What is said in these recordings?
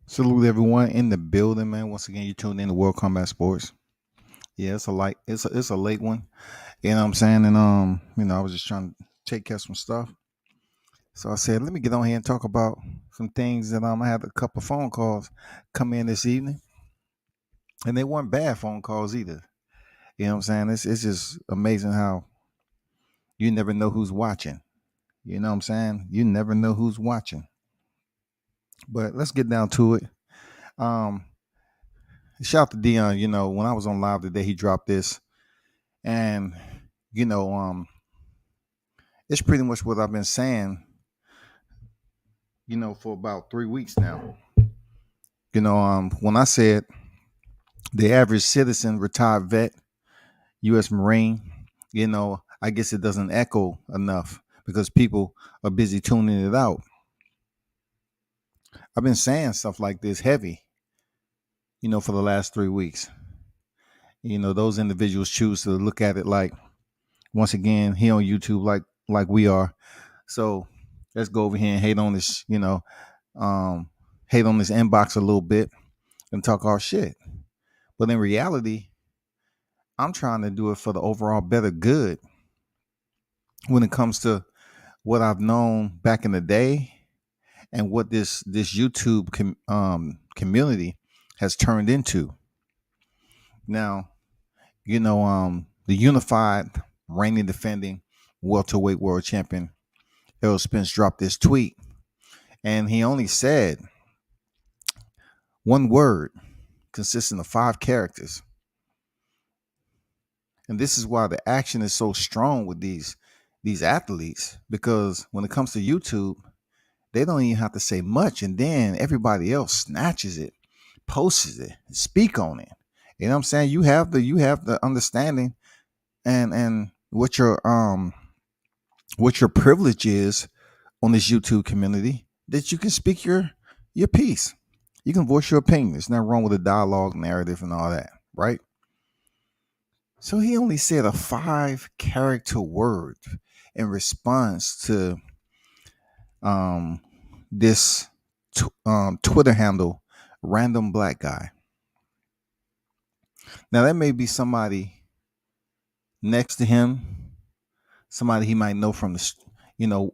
Salute everyone in the building, man. Once again, you tuned in to World Combat Sports. Yeah, it's a late one. You know what I'm saying? And I was just trying to take care of some stuff. So I said, let me get on here and talk about some things that I had a couple of phone calls come in this evening. And they weren't bad phone calls either. You know what I'm saying? It's just amazing how you never know who's watching. You know what I'm saying? You never know who's watching. But let's get down to it. Um, Shout out to Dion. When I was on live today, he dropped this. And you know, it's pretty much what I've been saying, for about 3 weeks now. When I said the average citizen, retired vet, U.S. Marine, I guess it doesn't echo enough because people are busy tuning it out. I've been saying stuff like this heavy, for the last 3 weeks. Those individuals choose to look at it like, once again, he on YouTube like we are. So let's go over here and hate on this, um, hate on this inbox a little bit and talk our shit. But in reality, I'm trying to do it for the overall better good when it comes to what I've known back in the day and what this YouTube community has turned into. Now, the unified reigning defending welterweight world champion Errol Spence dropped this tweet, and he only said one word consisting of 5 characters. And this is why the action is so strong with these athletes, because when it comes to YouTube, they don't even have to say much, and then everybody else snatches it, posts it, speak on it. You know what I'm saying? You have the understanding and what your privilege is on this YouTube community, that you can speak your piece. You can voice your opinion. There's nothing wrong with a dialogue, narrative, and all that, right? So he only said a 5 character word in response to um, this Twitter handle, random black guy. Now that may be somebody next to him, somebody he might know from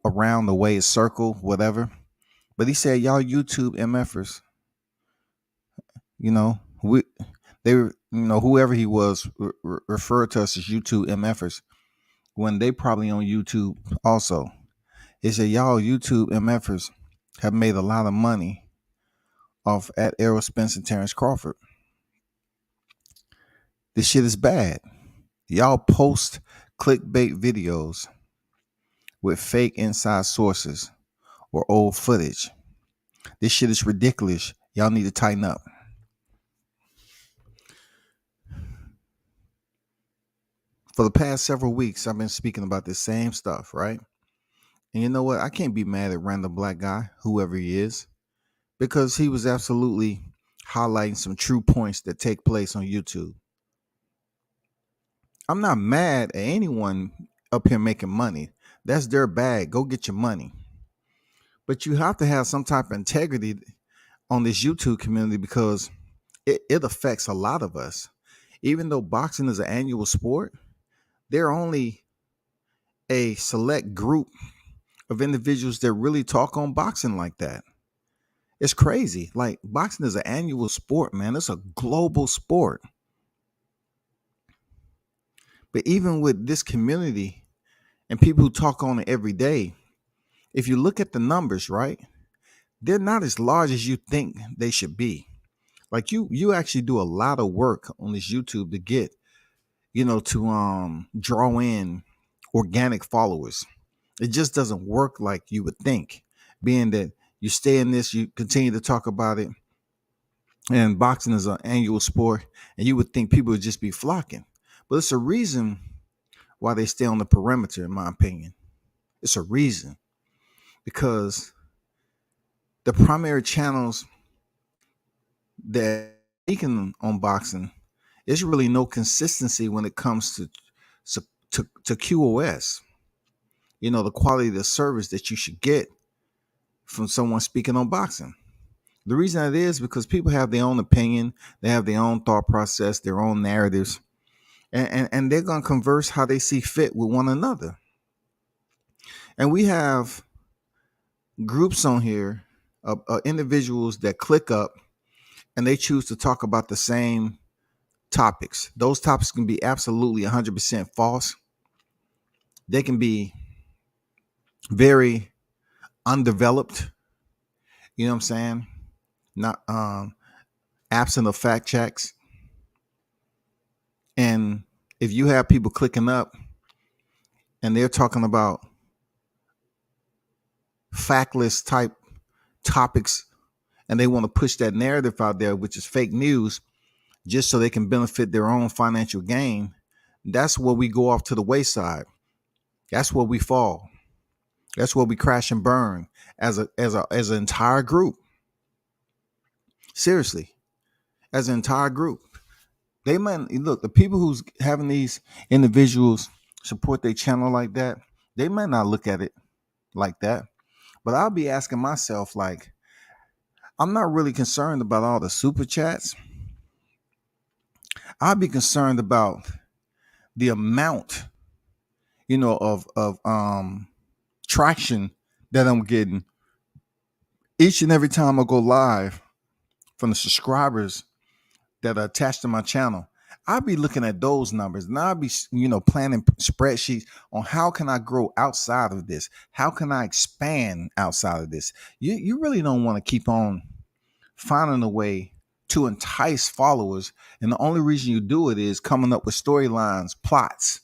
around the way his circle, whatever. But he said, "Y'all YouTube MFers, we they were, whoever he was referred to us as YouTube MFers when they probably on YouTube also." He said, "Y'all YouTube MFers have made a lot of money off at Errol Spence and Terrence Crawford. This shit is bad. Y'all post clickbait videos with fake inside sources or old footage. This shit is ridiculous. Y'all need to tighten up." For the past several weeks, I've been speaking about this same stuff, right? And you know what? I can't be mad at random black guy, whoever he is, because he was absolutely highlighting some true points that take place on YouTube. I'm not mad at anyone up here making money. That's their bag. Go get your money. But you have to have some type of integrity on this YouTube community, because it affects a lot of us. Even though boxing is an annual sport, there are only a select group of individuals that really talk on boxing like that. It's crazy. Like, boxing is an annual sport, man. It's a global sport. But even with this community and people who talk on it every day, if you look at the numbers, right, they're not as large as you think they should be. Like, you actually do a lot of work on this YouTube to get, to draw in organic followers. It just doesn't work like you would think, being that you stay in this, you continue to talk about it, and boxing is an annual sport, and you would think people would just be flocking. But it's a reason why they stay on the perimeter, in my opinion. It's a reason, because the primary channels that speaking on boxing, there's really no consistency when it comes to QoS. The quality of the service that you should get from someone speaking on boxing. The reason it is because people have their own opinion, they have their own thought process, their own narratives, and they're going to converse how they see fit with one another. And we have groups on here of individuals that click up and they choose to talk about the same topics. Those topics can be absolutely 100% false. They can be very undeveloped. You know what I'm saying? Not absent of fact checks. And if you have people clicking up and they're talking about factless type topics and they want to push that narrative out there, which is fake news, just so they can benefit their own financial gain, that's where we go off to the wayside. That's where we fall. That's where we crash and burn as an entire group. Seriously, as an entire group. They might look, the people who's having these individuals support their channel like that, they might not look at it like that. But I'll be asking myself, like, I'm not really concerned about all the super chats. I'll be concerned about the amount, of traction that I'm getting each and every time I go live from the subscribers that are attached to my channel. I'll be looking at those numbers and I'll be, planning spreadsheets on how can I grow outside of this? How can I expand outside of this? You really don't want to keep on finding a way to entice followers. And the only reason you do it is coming up with storylines, plots,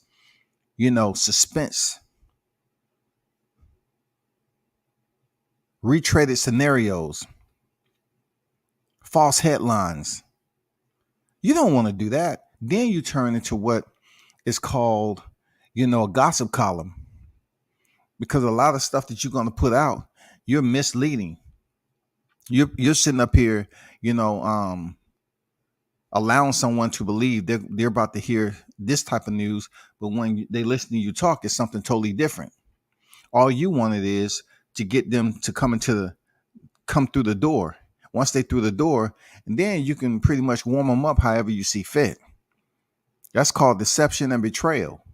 suspense, retreaded scenarios, false headlines. You don't want to do that. Then you turn into what is called, a gossip column. Because a lot of stuff that you're going to put out, you're misleading. You're sitting up here, allowing someone to believe they're about to hear this type of news, but when they listen to you talk, it's something totally different. All you wanted is to get them to come through the door. Once they through the door, and then you can pretty much warm them up however you see fit. That's called deception and betrayal.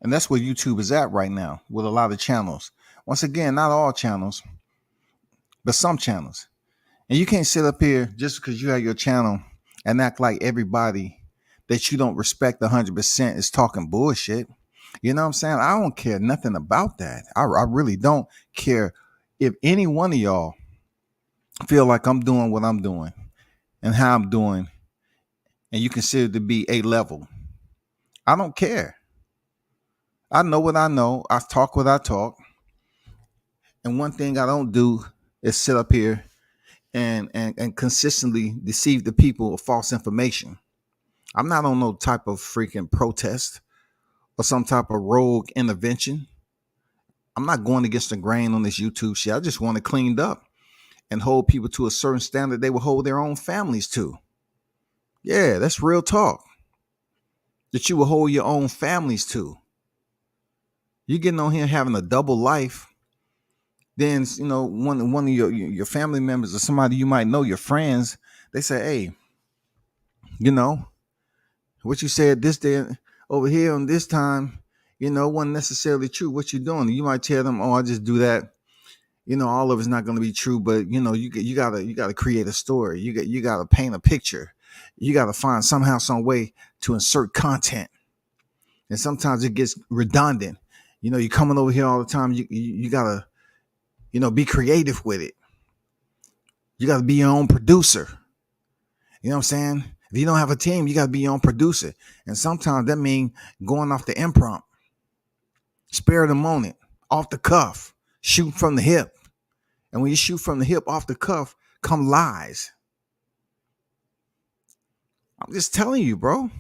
And that's where YouTube is at right now with a lot of channels. Once again, not all channels, but some channels. And you can't sit up here just because you have your channel and act like everybody that you don't respect 100% is talking bullshit. You know what I'm saying? I don't care nothing about that. I really don't care if any one of y'all feel like I'm doing what I'm doing and how I'm doing, and you consider to be a level. I don't care. I know what I know. I talk what I talk. And one thing I don't do is sit up here and consistently deceive the people with false information. I'm not on no type of freaking protest or some type of rogue intervention. I'm not going against the grain on this YouTube shit. I just want it cleaned up and hold people to a certain standard they will hold their own families to. Yeah, that's real talk. That you will hold your own families to. You're getting on here having a double life. Then, one of your family members or somebody you might know, your friends, they say, hey, what you said this day over here on this time, wasn't necessarily true. What you doing? You might tell them, oh, I just do that. All of it's not going to be true, but you gotta create a story. You gotta paint a picture. You gotta find somehow, some way to insert content. And sometimes it gets redundant. You're coming over here all the time. You gotta, be creative with it. You gotta be your own producer. You know what I'm saying? If you don't have a team, you gotta be your own producer. And sometimes that means going off the impromptu, spare the moment, off the cuff, shoot from the hip. And when you shoot from the hip, off the cuff, come lies. I'm just telling you, bro.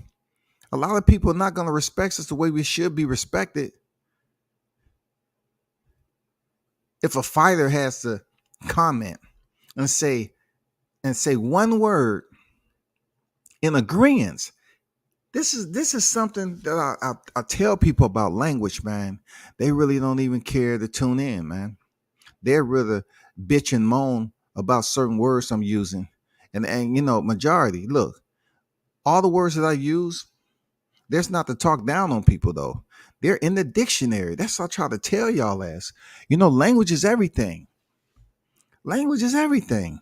A lot of people are not going to respect us the way we should be respected. If a fighter has to comment and say one word in agreement, this is something that I tell people about language, man. They really don't even care to tune in, man. They'd rather bitch and moan about certain words I'm using. And majority, look, all the words that I use, there's not to talk down on people though. They're in the dictionary. That's what I try to tell y'all as. Language is everything. Language is everything.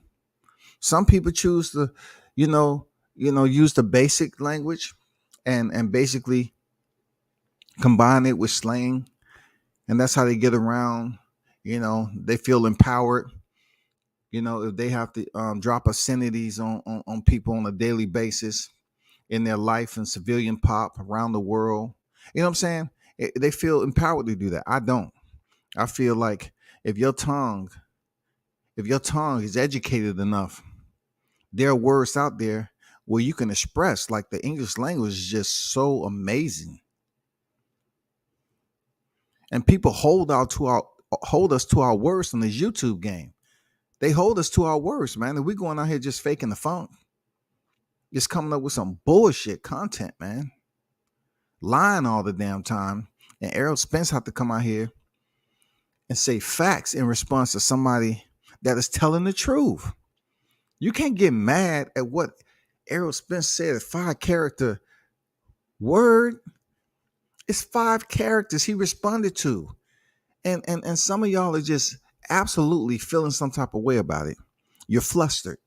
Some people choose to, you know, use the basic language and basically combine it with slang, and that's how they get around. They feel empowered. If they have to drop obscenities on people on a daily basis in their life and civilian pop around the world, you know what I'm saying? They feel empowered to do that. I don't. I feel like if your tongue, is educated enough, there are words out there where you can express. Like the English language is just so amazing, and people hold us to our words in this YouTube game. They hold us to our words, man. And we going out here just faking the funk, just coming up with some bullshit content, man. Lying all the damn time. And Errol Spence have to come out here and say facts in response to somebody that is telling the truth. You can't get mad at what Errol Spence said, a 5-character word. It's 5 characters he responded to. And some of y'all are just absolutely feeling some type of way about it. You're flustered.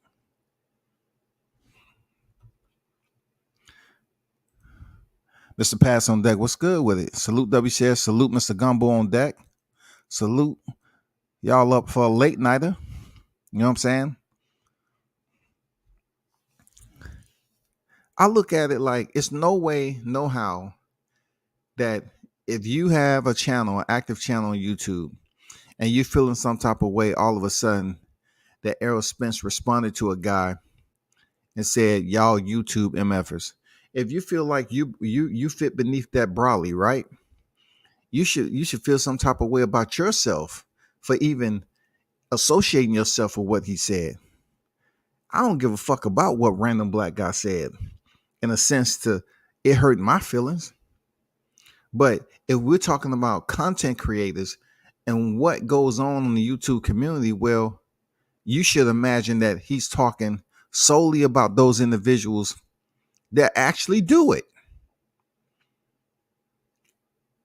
Mr. Pass on deck, what's good with it? Salute WCS, salute Mr. Gumbo on deck. Salute y'all up for a late nighter. You know what I'm saying? I look at it like it's no way, no how that if you have a channel, an active channel on YouTube, and you're feeling some type of way all of a sudden, that Errol Spence responded to a guy and said, y'all YouTube MFers. If you feel like you fit beneath that brolly, right? You should feel some type of way about yourself for even associating yourself with what he said. I don't give a fuck about what random black guy said. In a sense, it hurt my feelings. But if we're talking about content creators and what goes on in the YouTube community, well, you should imagine that he's talking solely about those individuals that actually do it.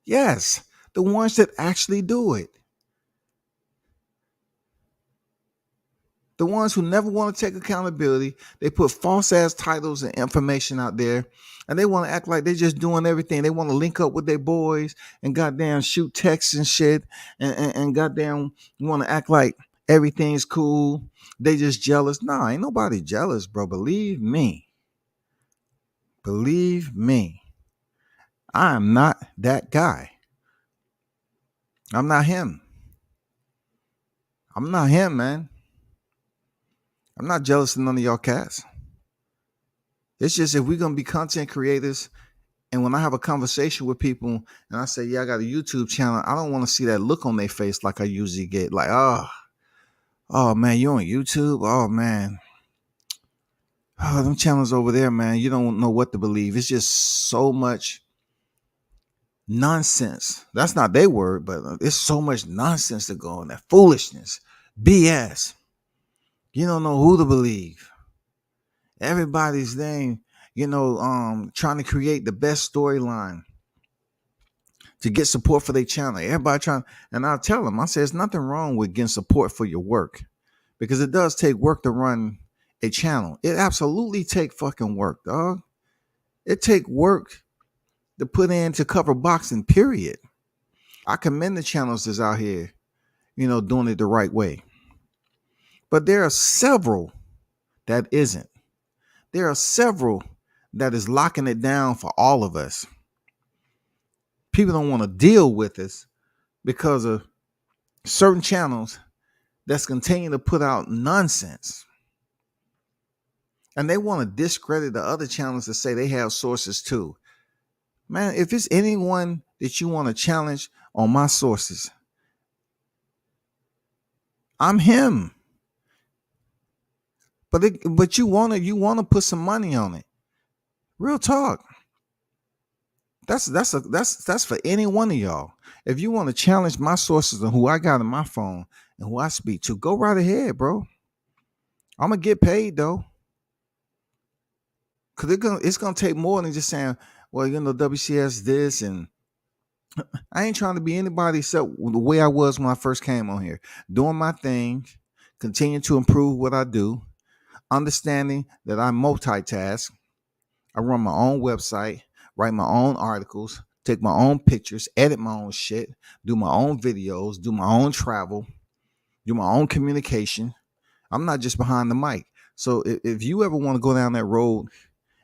Yes, the ones that actually do it. The ones who never want to take accountability. They put false ass titles and information out there, and they want to act like they're just doing everything. They want to link up with their boys and goddamn shoot texts and shit, and goddamn want to act like everything's cool. They just jealous. Nah, ain't nobody jealous, bro. Believe me. Believe me. I am not that guy. I'm not him. I'm not him, man. I'm not jealous of none of y'all cats. It's just if we're going to be content creators, and when I have a conversation with people and I say, yeah, I got a YouTube channel, I don't want to see that look on their face like I usually get. Like, oh man, you on YouTube? Oh man. Oh, them channels over there, man. You don't know what to believe. It's just so much nonsense. That's not their word, but it's so much nonsense to go on. That foolishness, BS. You don't know who to believe. Everybody's name, trying to create the best storyline to get support for their channel. Everybody trying, and I'll tell them, I say, there's nothing wrong with getting support for your work, because it does take work to run a channel. It absolutely take fucking work, dog. It take work to put in to cover boxing, period. I commend the channels that's out here, doing it the right way. But there are several that isn't. There are several that is locking it down for all of us. People don't want to deal with us because of certain channels that's continuing to put out nonsense. And they want to discredit the other channels that say they have sources too. Man, if it's anyone that you want to challenge on my sources, I'm him. But you wanna put some money on it. Real talk. That's for any one of y'all. If you want to challenge my sources and who I got in my phone and who I speak to, go right ahead, bro. I'm gonna get paid though, because it's gonna take more than just saying, well, WCS this, and I ain't trying to be anybody except the way I was when I first came on here, doing my thing, continue to improve what I do, understanding that I multitask. I run my own website, write my own articles, take my own pictures, edit my own shit, do my own videos, do my own travel, do my own communication. I'm not just behind the mic. So if you ever want to go down that road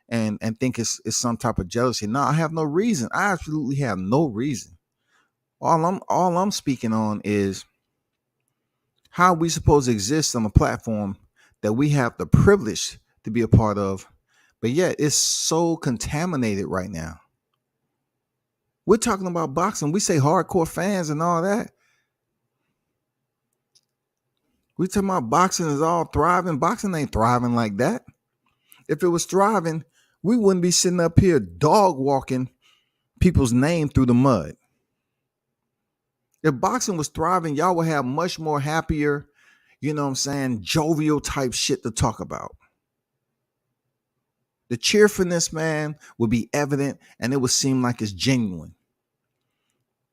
and think it's some type of jealousy, no, I have no reason. I absolutely have no reason. All I'm speaking on is how we supposed to exist on a platform that we have the privilege to be a part of, but yet it's so contaminated right now. We're talking about boxing. We say hardcore fans and all that. We talking about boxing is all thriving. Boxing ain't thriving like that. If it was thriving, we wouldn't be sitting up here dog walking people's name through the mud. If boxing was thriving, y'all would have much more happier, jovial type shit to talk about. The cheerfulness, man, would be evident and it would seem like it's genuine.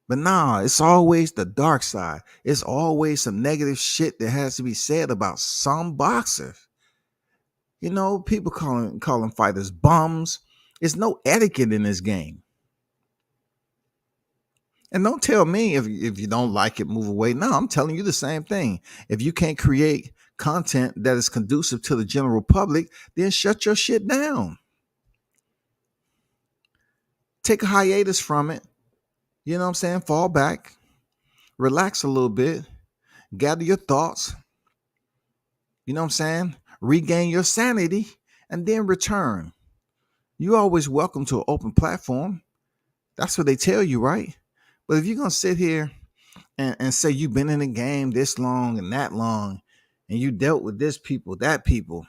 But nah, it's always the dark side. It's always some negative shit that has to be said about some boxers. People calling fighters bums. There's no etiquette in this game. And don't tell me if you don't like it, move away. No, I'm telling you the same thing. If you can't create content that is conducive to the general public, then shut your shit down. Take a hiatus from it. You know what I'm saying? Fall back, relax a little bit, gather your thoughts. You know what I'm saying? Regain your sanity and then return. You're always welcome to an open platform. That's what they tell you, right? But if you're going to sit here and say you've been in the game this long and that long, and you dealt with this people, that people,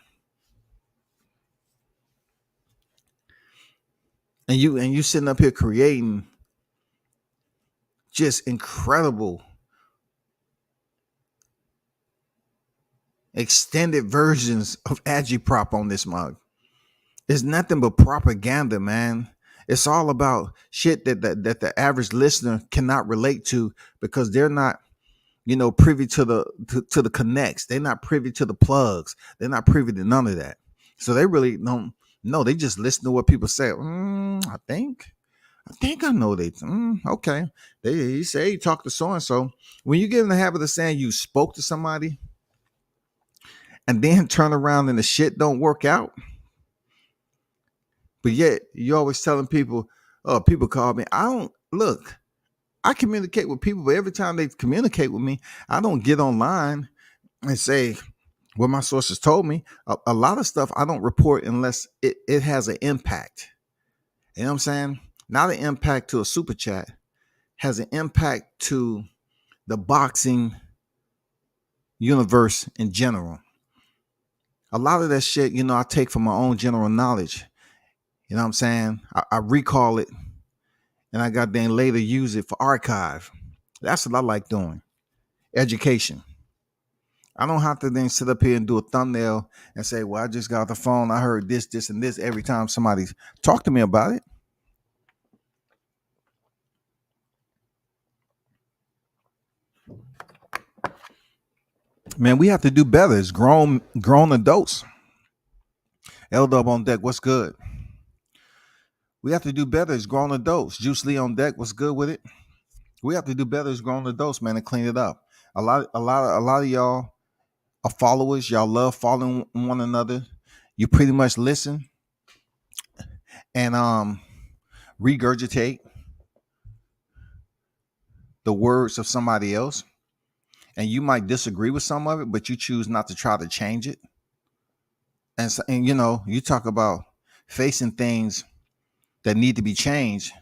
and you sitting up here creating just incredible extended versions of Agitprop on this mug. It's nothing but propaganda, man. It's all about shit that the average listener cannot relate to because they're not, privy to the connects. They're not privy to the plugs. They're not privy to none of that. So they really don't know. They just listen to what people say. I think I know they. Okay. He say he talked to so and so. When you get in the habit of saying you spoke to somebody, and then turn around and the shit don't work out, but yet you're always telling people, "Oh, people call me." I communicate with people, but every time they communicate with me, I don't get online and say what my sources told me. A lot of stuff I don't report unless it has an impact. You know what I'm saying? Not an impact to a super chat, has an impact to the boxing universe in general. A lot of that shit, I take from my own general knowledge. You know what I'm saying? I recall it and I goddamn later use it for archive. That's what I like doing. Education. I don't have to then sit up here and do a thumbnail and say, well, I just got the phone. I heard this, this, and this every time somebody talk to me about it. Man, we have to do better as grown adults. L-Dub on deck, what's good? We have to do better as grown adults. Juice Lee on deck, what's good with it? We have to do better as grown adults, man, and clean it up. A lot of y'all are followers. Y'all love following one another. You pretty much listen and regurgitate the words of somebody else. And you might disagree with some of it, but you choose not to try to change it. And you talk about facing things that need to be changed,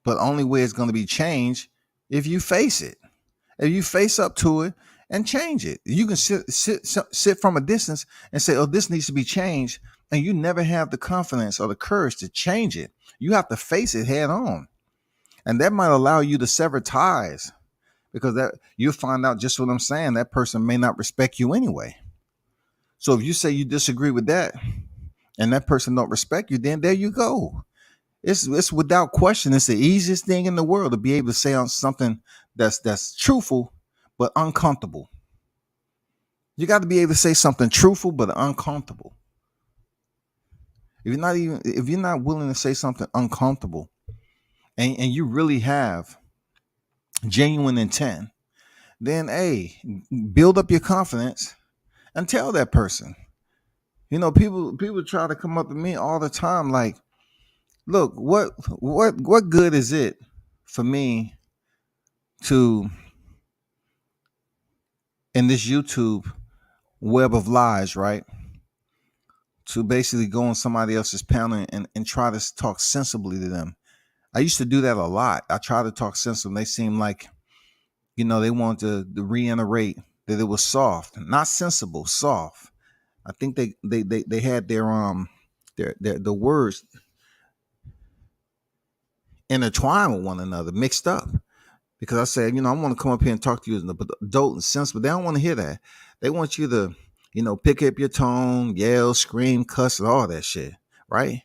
but the only way it's going to be changed if you face it. If you face up to it and change it. You can sit from a distance and say, oh, this needs to be changed. And you never have the confidence or the courage to change it. You have to face it head on. And that might allow you to sever ties. because that you'll find out just what I'm saying. That person may not respect you anyway. So if you say you disagree with that and that person don't respect you, then there you go. It's without question. It's the easiest thing in the world to be able to say on something that's truthful but uncomfortable. You got to be able to say something truthful but uncomfortable. If you're not willing to say something uncomfortable and you really have genuine intent, then hey, build up your confidence and tell that person. You know, people try to come up to me all the time like, look, what good is it for me to in this YouTube web of lies, right? To basically go on somebody else's panel and try to talk sensibly to them. I used to do that a lot. I try to talk sensible. They seem like, they want to reiterate that it was soft, not sensible, soft. I think they had their the words intertwined with one another, mixed up. Because I said, I want to come up here and talk to you as an adult and sensible. They don't want to hear that. They want you to, pick up your tone, yell, scream, cuss, and all that shit, right?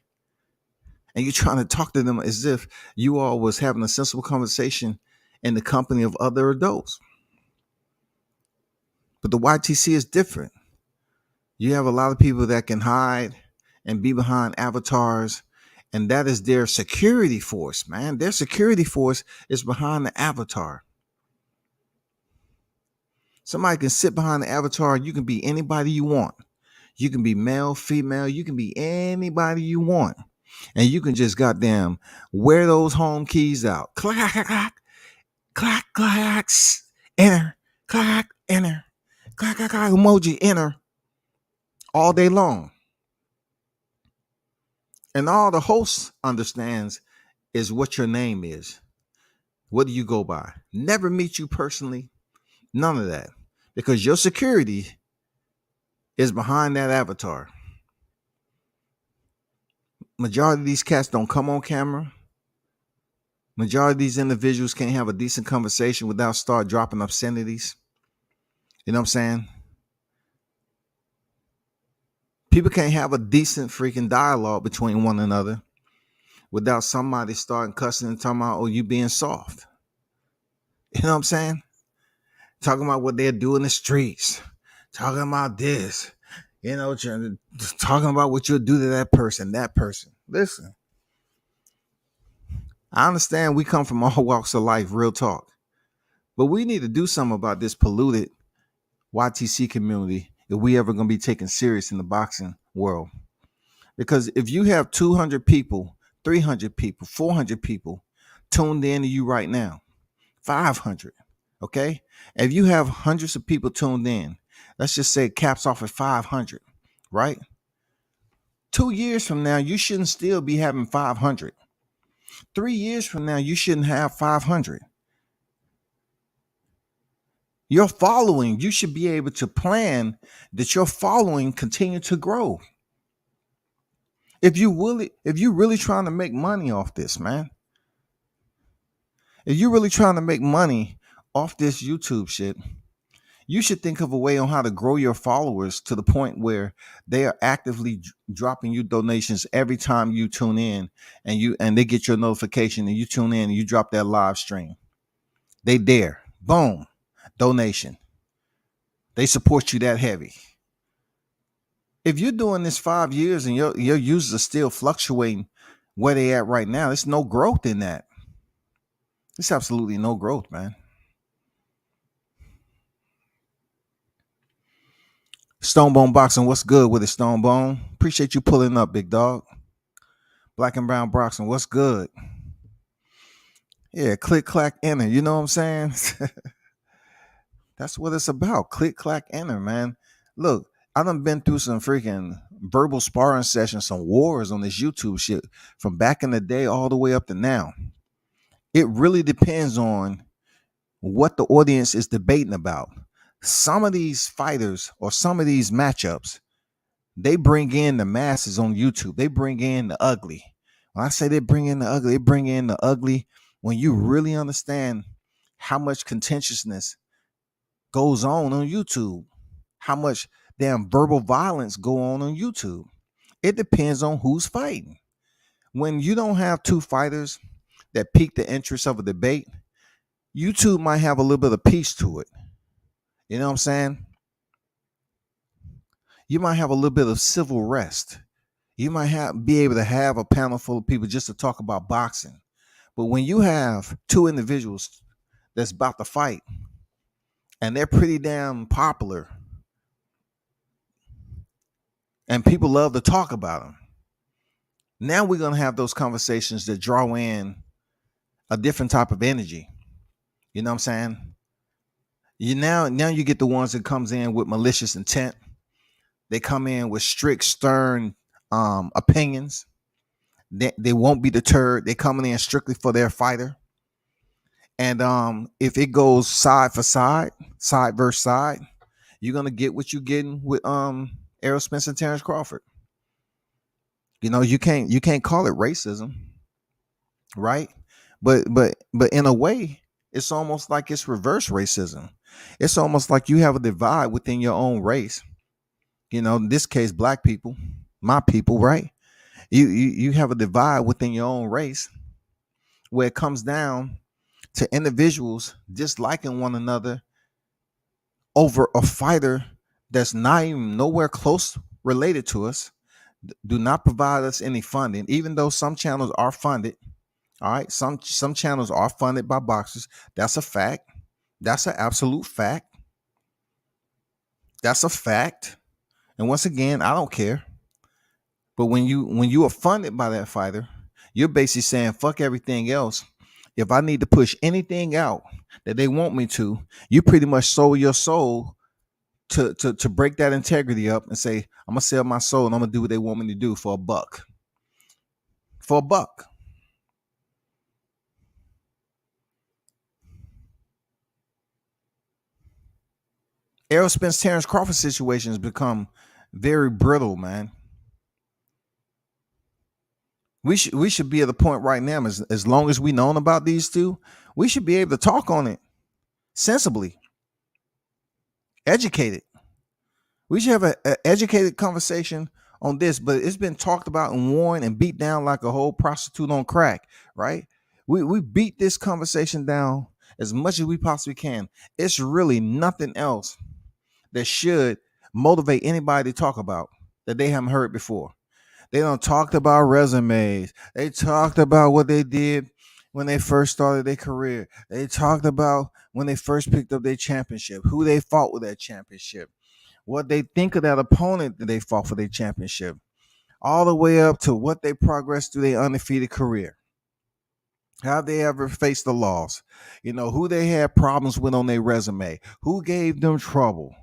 And you're trying to talk to them as if you all was having a sensible conversation in the company of other adults. But the YTC is different. You have a lot of people that can hide and be behind avatars, and that is their security force, man. Their security force is behind the avatar. Somebody can sit behind the avatar. You can be anybody you want. You can be male, female. You can be anybody you want. And you can just goddamn wear those home keys out. Clack, clack, clack, clack, enter, clack, enter, clack, clack, clack, emoji, enter all day long. And all the host understands is what your name is. What do you go by? Never meet you personally. None of that. Because your security is behind that avatar. Majority of these cats don't come on camera. Majority of these individuals can't have a decent conversation without start dropping obscenities. You know what I'm saying? People can't have a decent freaking dialogue between one another without somebody starting cussing and talking about, oh, you being soft. You know what I'm saying? Talking about what they're doing in the streets. Talking about this. Talking about what you'll do to that person. Listen. I understand we come from all walks of life, real talk. But we need to do something about this polluted YTC community if we ever going to be taken serious in the boxing world. Because if you have 200 people, 300 people, 400 people tuned in to you right now, 500, okay? If you have hundreds of people tuned in, let's just say it caps off at 500, right? 2 years from now, you shouldn't still be having 500. 3 years from now, you shouldn't have 500. Your following, you should be able to plan that your following continue to grow. If you really trying to make money off this, man. If you're really trying to make money off this YouTube shit, you should think of a way on how to grow your followers to the point where they are actively dropping you donations every time you tune in and they get your notification and you tune in and you drop that live stream. They dare. Boom. Donation. They support you that heavy. If you're doing this 5 years and your users are still fluctuating where they at right now, there's no growth in that. There's absolutely no growth, man. Stonebone Boxing, what's good with it, Stonebone? Appreciate you pulling up, big dog. Black and Brown Boxing, what's good? Yeah, click, clack, enter. You know what I'm saying? That's what it's about. Click, clack, enter, man. Look, I done been through some freaking verbal sparring sessions, some wars on this YouTube shit from back in the day all the way up to now. It really depends on what the audience is debating about. Some of these fighters or some of these matchups, they bring in the masses on YouTube. They bring in the ugly. When I say they bring in the ugly when you really understand how much contentiousness goes on YouTube, how much damn verbal violence go on YouTube. It depends on who's fighting. When you don't have two fighters that pique the interest of a debate, YouTube might have a little bit of peace to it. You know what I'm saying? You might have a little bit of civil rest. You might be able to have a panel full of people just to talk about boxing. But when you have two individuals that's about to fight and they're pretty damn popular and people love to talk about them, now we're going to have those conversations that draw in a different type of energy. You know what I'm saying? Now you get the ones that comes in with malicious intent. They come in with strict, stern opinions. They won't be deterred. They're coming in strictly for their fighter. And if it goes side for side, side versus side, you're gonna get what you're getting with Errol Spence and Terrence Crawford. You know, you can't call it racism, right? But in a way, it's almost like it's reverse racism. It's almost like you have a divide within your own race. You know, in this case, black people, my people, right? You have a divide within your own race where it comes down to individuals disliking one another over a fighter that's not even nowhere close related to us, do not provide us any funding, even though some channels are funded. All right, some channels are funded by boxers. That's a fact. That's an absolute fact. That's a fact. And once again, I don't care. But when you are funded by that fighter, you're basically saying fuck everything else. If I need to push anything out that they want me to, you pretty much sold your soul to break that integrity up and say, I'm gonna sell my soul and I'm gonna do what they want me to do for a buck. For a buck. Errol Spence Terrence Crawford situation has become very brittle, man. We should be at the point right now, as long as we known about these two, we should be able to talk on it sensibly, educated. We should have an educated conversation on this, but it's been talked about and worn and beat down like a whole prostitute on crack, right? We beat this conversation down as much as we possibly can. It's really nothing else that should motivate anybody to talk about that they haven't heard before. They don't talked about resumes. They talked about what they did when they first started their career. They talked about when they first picked up their championship, who they fought with that championship, what they think of that opponent that they fought for their championship, all the way up to what they progressed through their undefeated career. Have they ever faced a loss? You know, who they had problems with on their resume, who gave them trouble,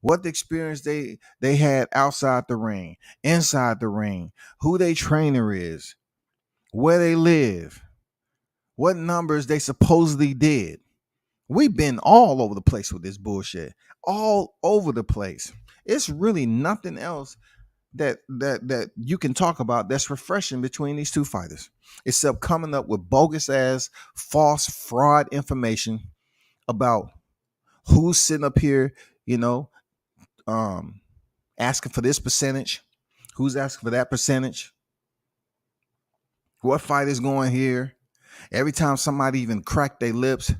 what experience they had outside the ring, inside the ring, who their trainer is, where they live, what numbers they supposedly did. We've been all over the place with this bullshit. All over the place. It's really nothing else that you can talk about that's refreshing between these two fighters, except coming up with bogus ass, false, fraud information about who's sitting up here, you know, asking for this percentage, who's asking for that percentage, what fight is going here. Every time somebody even crack their lips,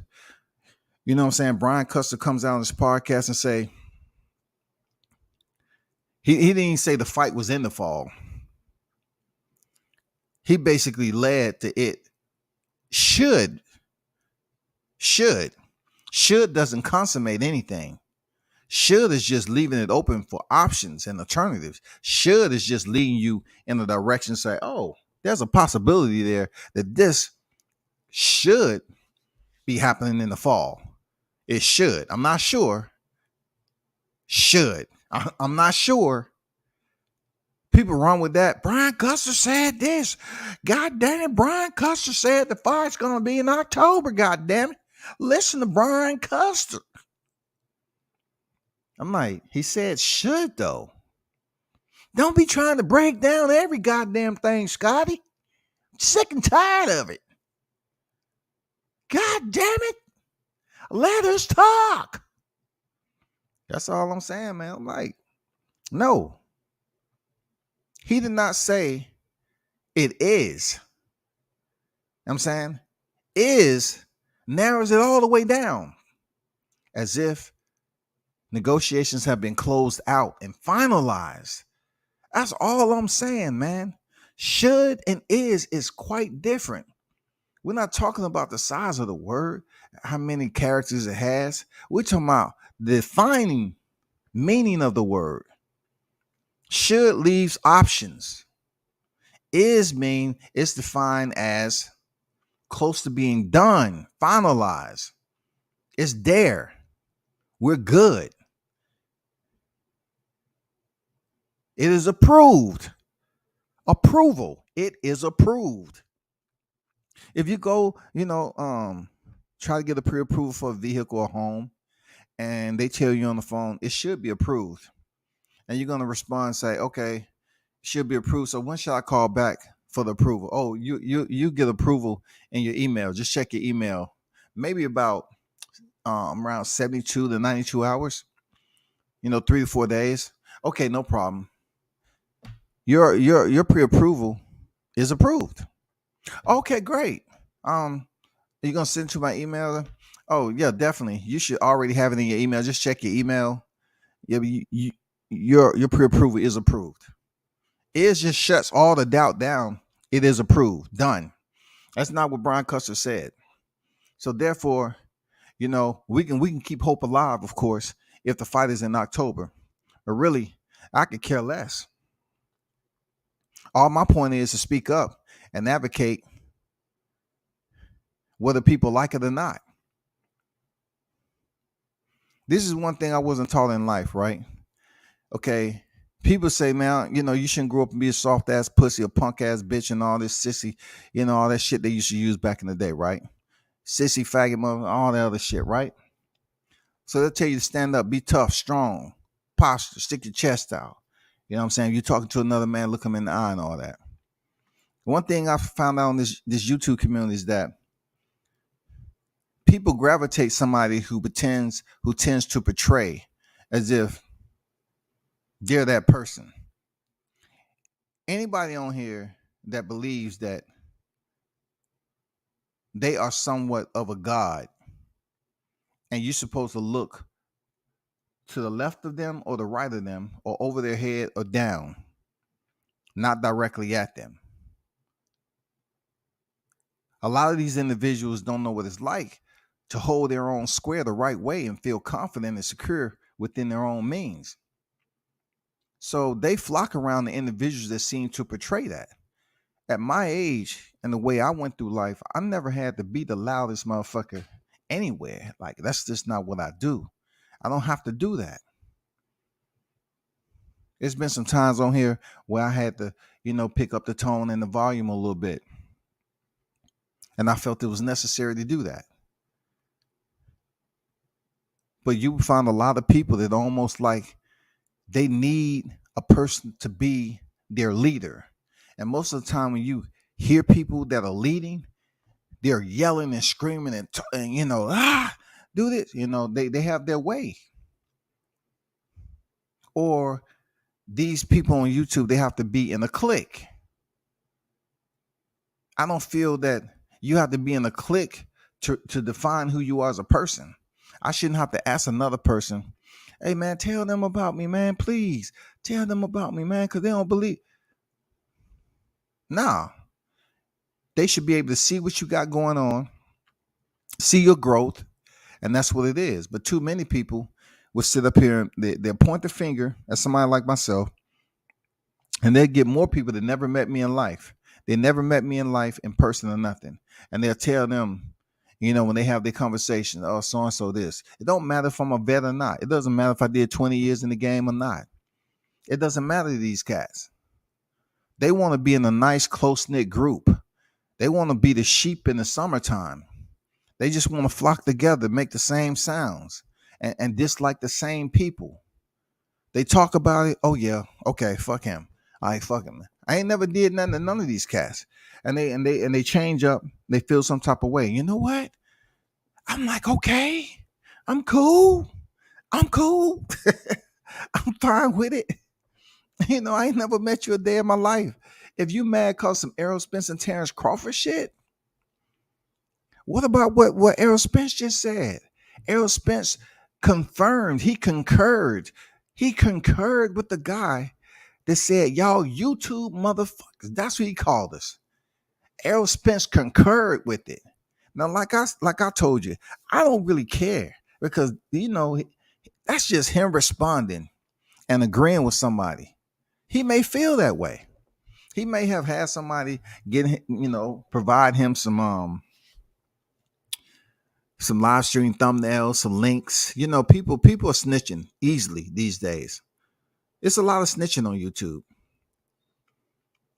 you know what I'm saying? Brian Custer comes out on this podcast and say, he didn't even say the fight was in the fall. He basically led to it. Should doesn't consummate anything. Should is just leaving it open for options and alternatives. Should is just leading you in a direction, say, oh, there's a possibility there that this should be happening in the fall. It should. I'm not sure. Should. I'm not sure. People run with that. Brian Custer said this. God damn it. Brian Custer said the fight's going to be in October. God damn it. Listen to Brian Custer. I'm like, he said should though. Don't be trying to break down every goddamn thing, Scotty. I'm sick and tired of it. God damn it. Let us talk. That's all I'm saying, man. I'm like, no. He did not say it is. I'm saying is narrows it all the way down as if negotiations have been closed out and finalized. That's all I'm saying, man. Should and is quite different. We're not talking about the size of the word, how many characters it has. We're talking about the defining meaning of the word. Should leaves options. Is mean it's defined as close to being done, finalized. It's there. We're good. It is approved. Approval. It is approved. If you go, try to get a pre-approval for a vehicle or home, and they tell you on the phone it should be approved, and you're gonna respond and say, "Okay, should be approved. So when should I call back for the approval?" Oh, you get approval in your email. Just check your email. Maybe about around 72 to 92 hours. 3 to 4 days. Okay, no problem. Your pre-approval is approved. Okay, great. Are you gonna send it to my email? Oh yeah, definitely. You should already have it in your email. Just check your email. Yeah, your pre-approval is approved. It just shuts all the doubt down. It is approved. Done. That's not what Brian Custer said. So therefore, we can keep hope alive, of course, if the fight is in October. But really, I could care less. All my point is to speak up and advocate whether people like it or not. This is one thing I wasn't taught in life, right? Okay. People say, man, you shouldn't grow up and be a soft ass pussy, a punk ass bitch, and all this sissy, all that shit they used to use back in the day, right? Sissy, faggot, mother, all that other shit, right? So they'll tell you to stand up, be tough, strong, posture, stick your chest out. You know what I'm saying? You're talking to another man, look him in the eye and all that. One thing I found out in this YouTube community is that people gravitate somebody who tends to portray as if they're that person. Anybody on here that believes that they are somewhat of a god and you're supposed to look to the left of them or the right of them or over their head or down, not directly at them. A lot of these individuals don't know what it's like to hold their own square the right way and feel confident and secure within their own means. So they flock around the individuals that seem to portray that. At my age and the way I went through life, I never had to be the loudest motherfucker anywhere. Like, that's just not what I do. I don't have to do that. There's been some times on here where I had to, pick up the tone and the volume a little bit. And I felt it was necessary to do that. But you find a lot of people that almost like they need a person to be their leader. And most of the time when you hear people that are leading, they're yelling and screaming and do this. They have their way. Or these people on YouTube, they have to be in a clique. I don't feel that you have to be in a clique to define who you are as a person. I shouldn't have to ask another person, hey man, tell them about me, man. Please tell them about me, man, because they don't believe. Nah. They should be able to see what you got going on, see your growth, and that's what it is. But too many people will sit up here and they'll point the finger at somebody like myself, and they'll get more people that never met me in life. They never met me in life in person or nothing. And they'll tell them, when they have their conversation, oh, so-and-so this. It don't matter if I'm a vet or not. It doesn't matter if I did 20 years in the game or not. It doesn't matter to these cats. They want to be in a nice, close-knit group. They want to be the sheep in the summertime. They just want to flock together, make the same sounds, and dislike the same people. They talk about it. Oh yeah, okay, fuck him. I ain't fucking. I ain't never did nothing to none of these cats, and they change up. They feel some type of way. You know what? I'm like, okay, I'm cool. I'm cool. I'm fine with it. I ain't never met you a day in my life. If you mad cause some Errol Spence and Terrence Crawford shit, what about what Errol Spence just said? Errol Spence confirmed, he concurred with the guy that said, y'all YouTube motherfuckers. That's what he called us. Errol Spence concurred with it. Now, like I told you, I don't really care because that's just him responding and agreeing with somebody. He may feel that way. He may have had somebody provide him some live stream thumbnails, some links. People are snitching easily these days. It's a lot of snitching on YouTube.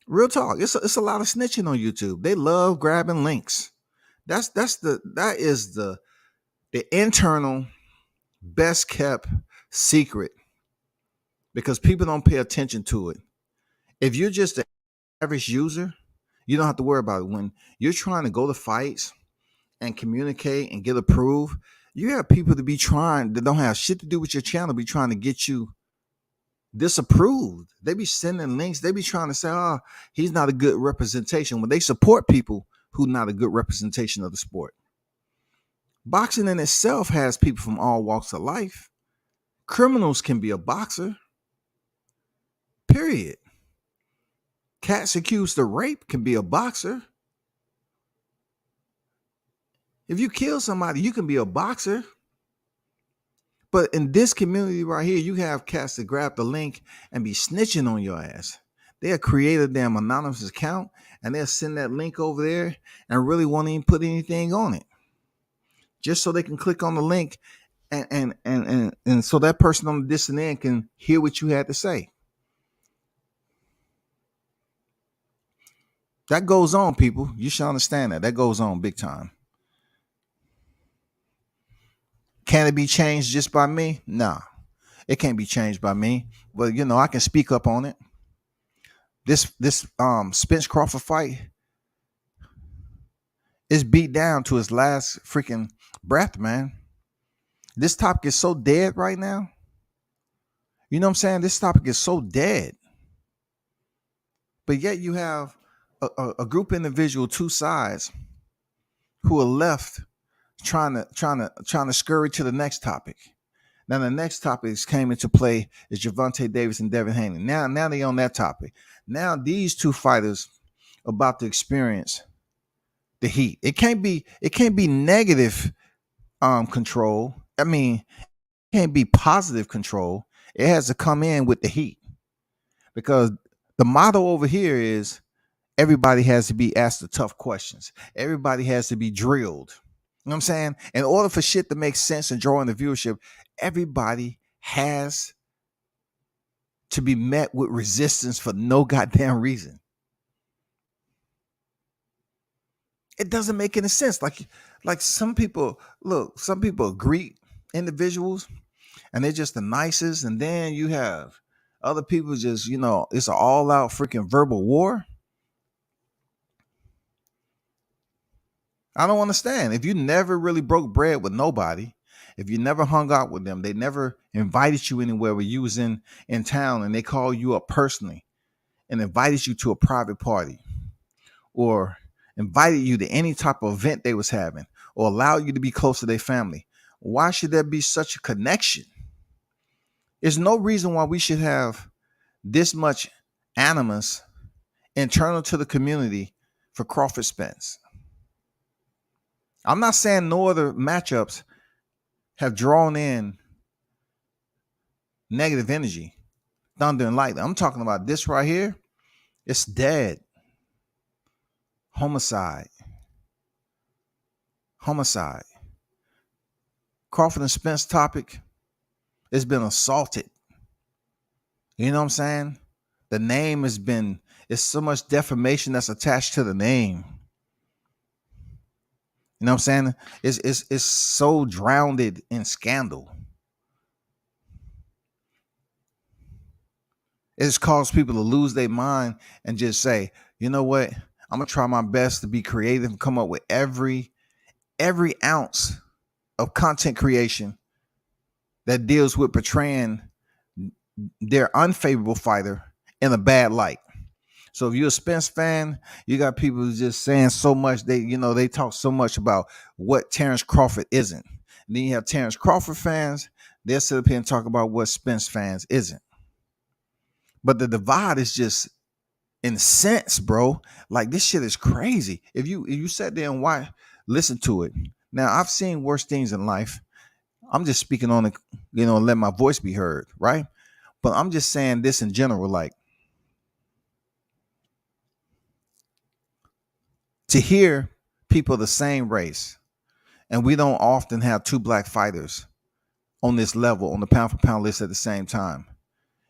Real talk. It's a lot of snitching on YouTube. They love grabbing links. That is the internal best kept secret because people don't pay attention to it. If you're just an average user, you don't have to worry about it. When you're trying to go to fights and communicate and get approved, you have people that don't have shit to do with your channel be trying to get you disapproved. They be sending links. They be trying to say, oh, he's not a good representation when they support people who not a good representation of the sport. Boxing in itself has people from all walks of life. Criminals can be a boxer. Period. Cats accused of rape can be a boxer. If you kill somebody, you can be a boxer. But in this community right here, you have cats that grab the link and be snitching on your ass. They'll create a damn anonymous account and they'll send that link over there and really won't even put anything on it. Just so they can click on the link and so that person on the distant end can hear what you had to say. That goes on, people. You should understand that. That goes on big time. Can it be changed just by me? Nah, it can't be changed by me. But I can speak up on it. This Spence Crawford fight is beat down to his last freaking breath, man. This topic is so dead right now. You know what I'm saying? This topic is so dead. But yet you have a group of individual, two sides, who are left trying to scurry to the next topic. Now the next topic came into play is Gervonta Davis and Devin Haney. Now they on that topic. Now these two fighters are about to experience the heat. It can't be negative control. I mean, it can't be positive control. It has to come in with the heat. Because the motto over here is everybody has to be asked the tough questions. Everybody has to be drilled. You know what I'm saying? In order for shit to make sense and draw in the viewership, everybody has to be met with resistance for no goddamn reason. It doesn't make any sense. Like some people are great individuals and they're just the nicest. And then you have other people just, it's an all out freaking verbal war. I don't understand. If you never really broke bread with nobody, if you never hung out with them, they never invited you anywhere where you was in town and they call you up personally and invited you to a private party or invited you to any type of event they was having or allowed you to be close to their family. Why should there be such a connection? There's no reason why we should have this much animus internal to the community for Crawford Spence. I'm not saying no other matchups have drawn in negative energy, thunder and lightning. I'm talking about this right here. It's dead. Homicide. Crawford and Spence topic has been assaulted. You know what I'm saying? The name it's so much defamation that's attached to the name. You know what I'm saying? It's so drowned in scandal. It's caused people to lose their mind and just say, you know what? I'm gonna try my best to be creative and come up with every ounce of content creation that deals with portraying their unfavorable fighter in a bad light. So if you're a Spence fan, you got people who's just saying so much. They talk so much about what Terrence Crawford isn't. And then you have Terrence Crawford fans. They'll sit up here and talk about what Spence fans isn't. But the divide is just incensed, bro. Like, this shit is crazy. If you sat there and listen to it. Now, I've seen worse things in life. I'm just speaking on it, let my voice be heard, right? But I'm just saying this in general, like, to hear people of the same race, and we don't often have two black fighters on this level, on the pound for pound list at the same time.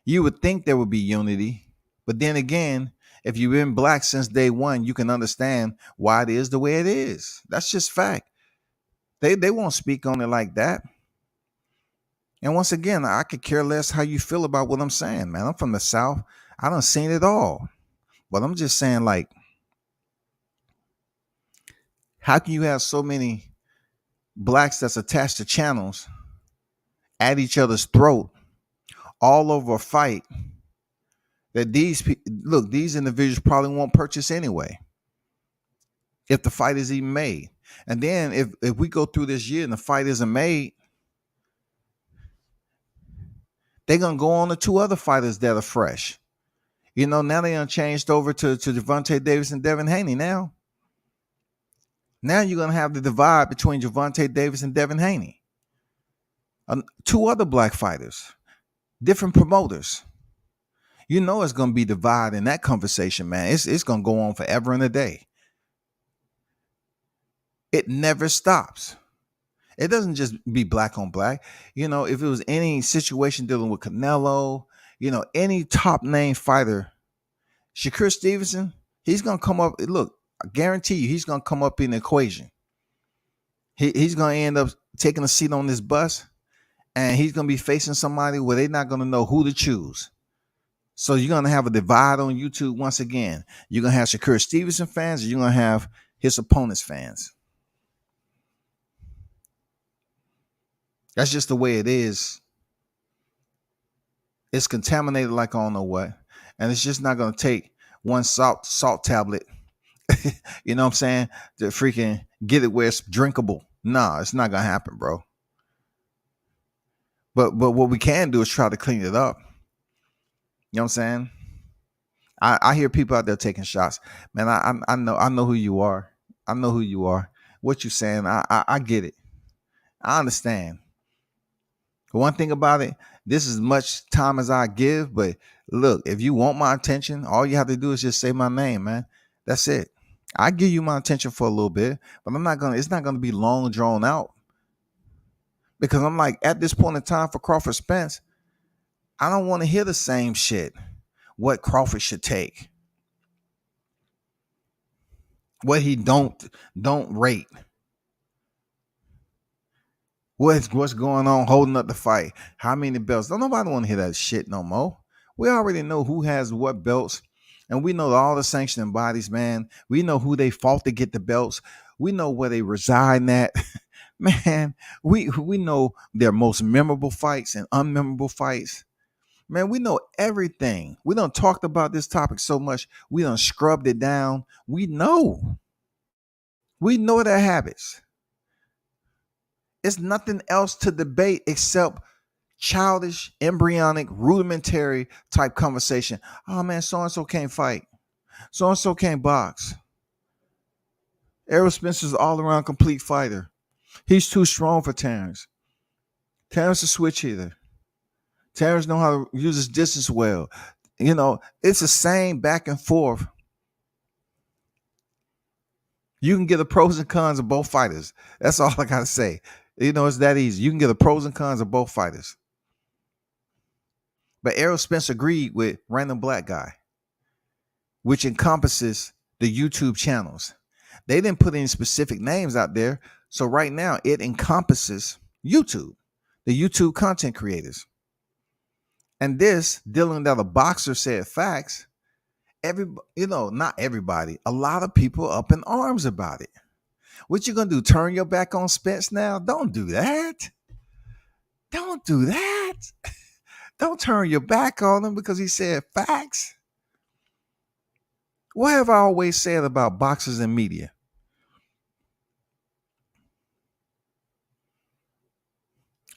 You would think there would be unity, but then again, if you've been black since day one, you can understand why it is the way it is. That's just fact. They won't speak on it like that. And once again, I could care less how you feel about what I'm saying, man. I'm from the South. I done seen it all. But I'm just saying, like, how can you have so many blacks that's attached to channels at each other's throat all over a fight that these individuals probably won't purchase anyway if the fight is even made. And then if we go through this year and the fight isn't made, they're gonna go on to two other fighters that are fresh. Now they done changed over to Gervonta Davis and Devin Haney. Now you're gonna have the divide between Gervonta Davis and Devin Haney. Two other black fighters, different promoters. It's gonna be divided in that conversation, man. It's gonna go on forever and a day. It never stops. It doesn't just be black on black. If it was any situation dealing with Canelo, any top name fighter, Shakur Stevenson, he's going to come up. Look, I guarantee you, he's going to come up in the equation. He's going to end up taking a seat on this bus, and he's going to be facing somebody where they're not going to know who to choose. So you're going to have a divide on YouTube once again. You're going to have Shakur Stevenson fans, and you're going to have his opponent's fans. That's just the way it is. It's contaminated like I don't know what. And it's just not going to take one salt tablet, you know what I'm saying, to freaking get it where it's drinkable. Nah, it's not going to happen, bro. But what we can do is try to clean it up. You know what I'm saying? I hear people out there taking shots. Man, I know who you are. I know who you are. What you saying, I get it. I understand. One thing about it, this is as much time as I give, but look, if you want my attention, all you have to do is just say my name, man. That's it. I give you my attention for a little bit, but it's not gonna be long drawn out. Because I'm like, at this point in time for Crawford Spence, I don't want to hear the same shit. What Crawford should take. What he don't rate. What's going on holding up the fight? How many belts? Don't nobody want to hear that shit no more. We already know who has what belts, and we know all the sanctioning bodies, man. We know who they fought to get the belts. We know where they reside at. Man, we know their most memorable fights and unmemorable fights. Man, we know everything. We done talked about this topic so much. We done scrubbed it down. We know. We know their habits. It's nothing else to debate except childish, embryonic, rudimentary type conversation. Oh man, so-and-so can't fight. So-and-so can't box. Errol Spencer's an all-around complete fighter. He's too strong for Terrence. Terrence is a switch hitter. Terrence knows how to use his distance well. It's the same back and forth. You can get the pros and cons of both fighters. That's all I got to say. It's that easy. You can get the pros and cons of both fighters. But Errol Spence agreed with Random Black Guy, which encompasses the YouTube channels. They didn't put any specific names out there. So right now it encompasses YouTube, the YouTube content creators. And this, dealing that a boxer said facts, not everybody, a lot of people up in arms about it. What you gonna do? Turn your back on Spence now? Don't do that. Don't do that. Don't turn your back on him because he said facts. What have I always said about boxers and media?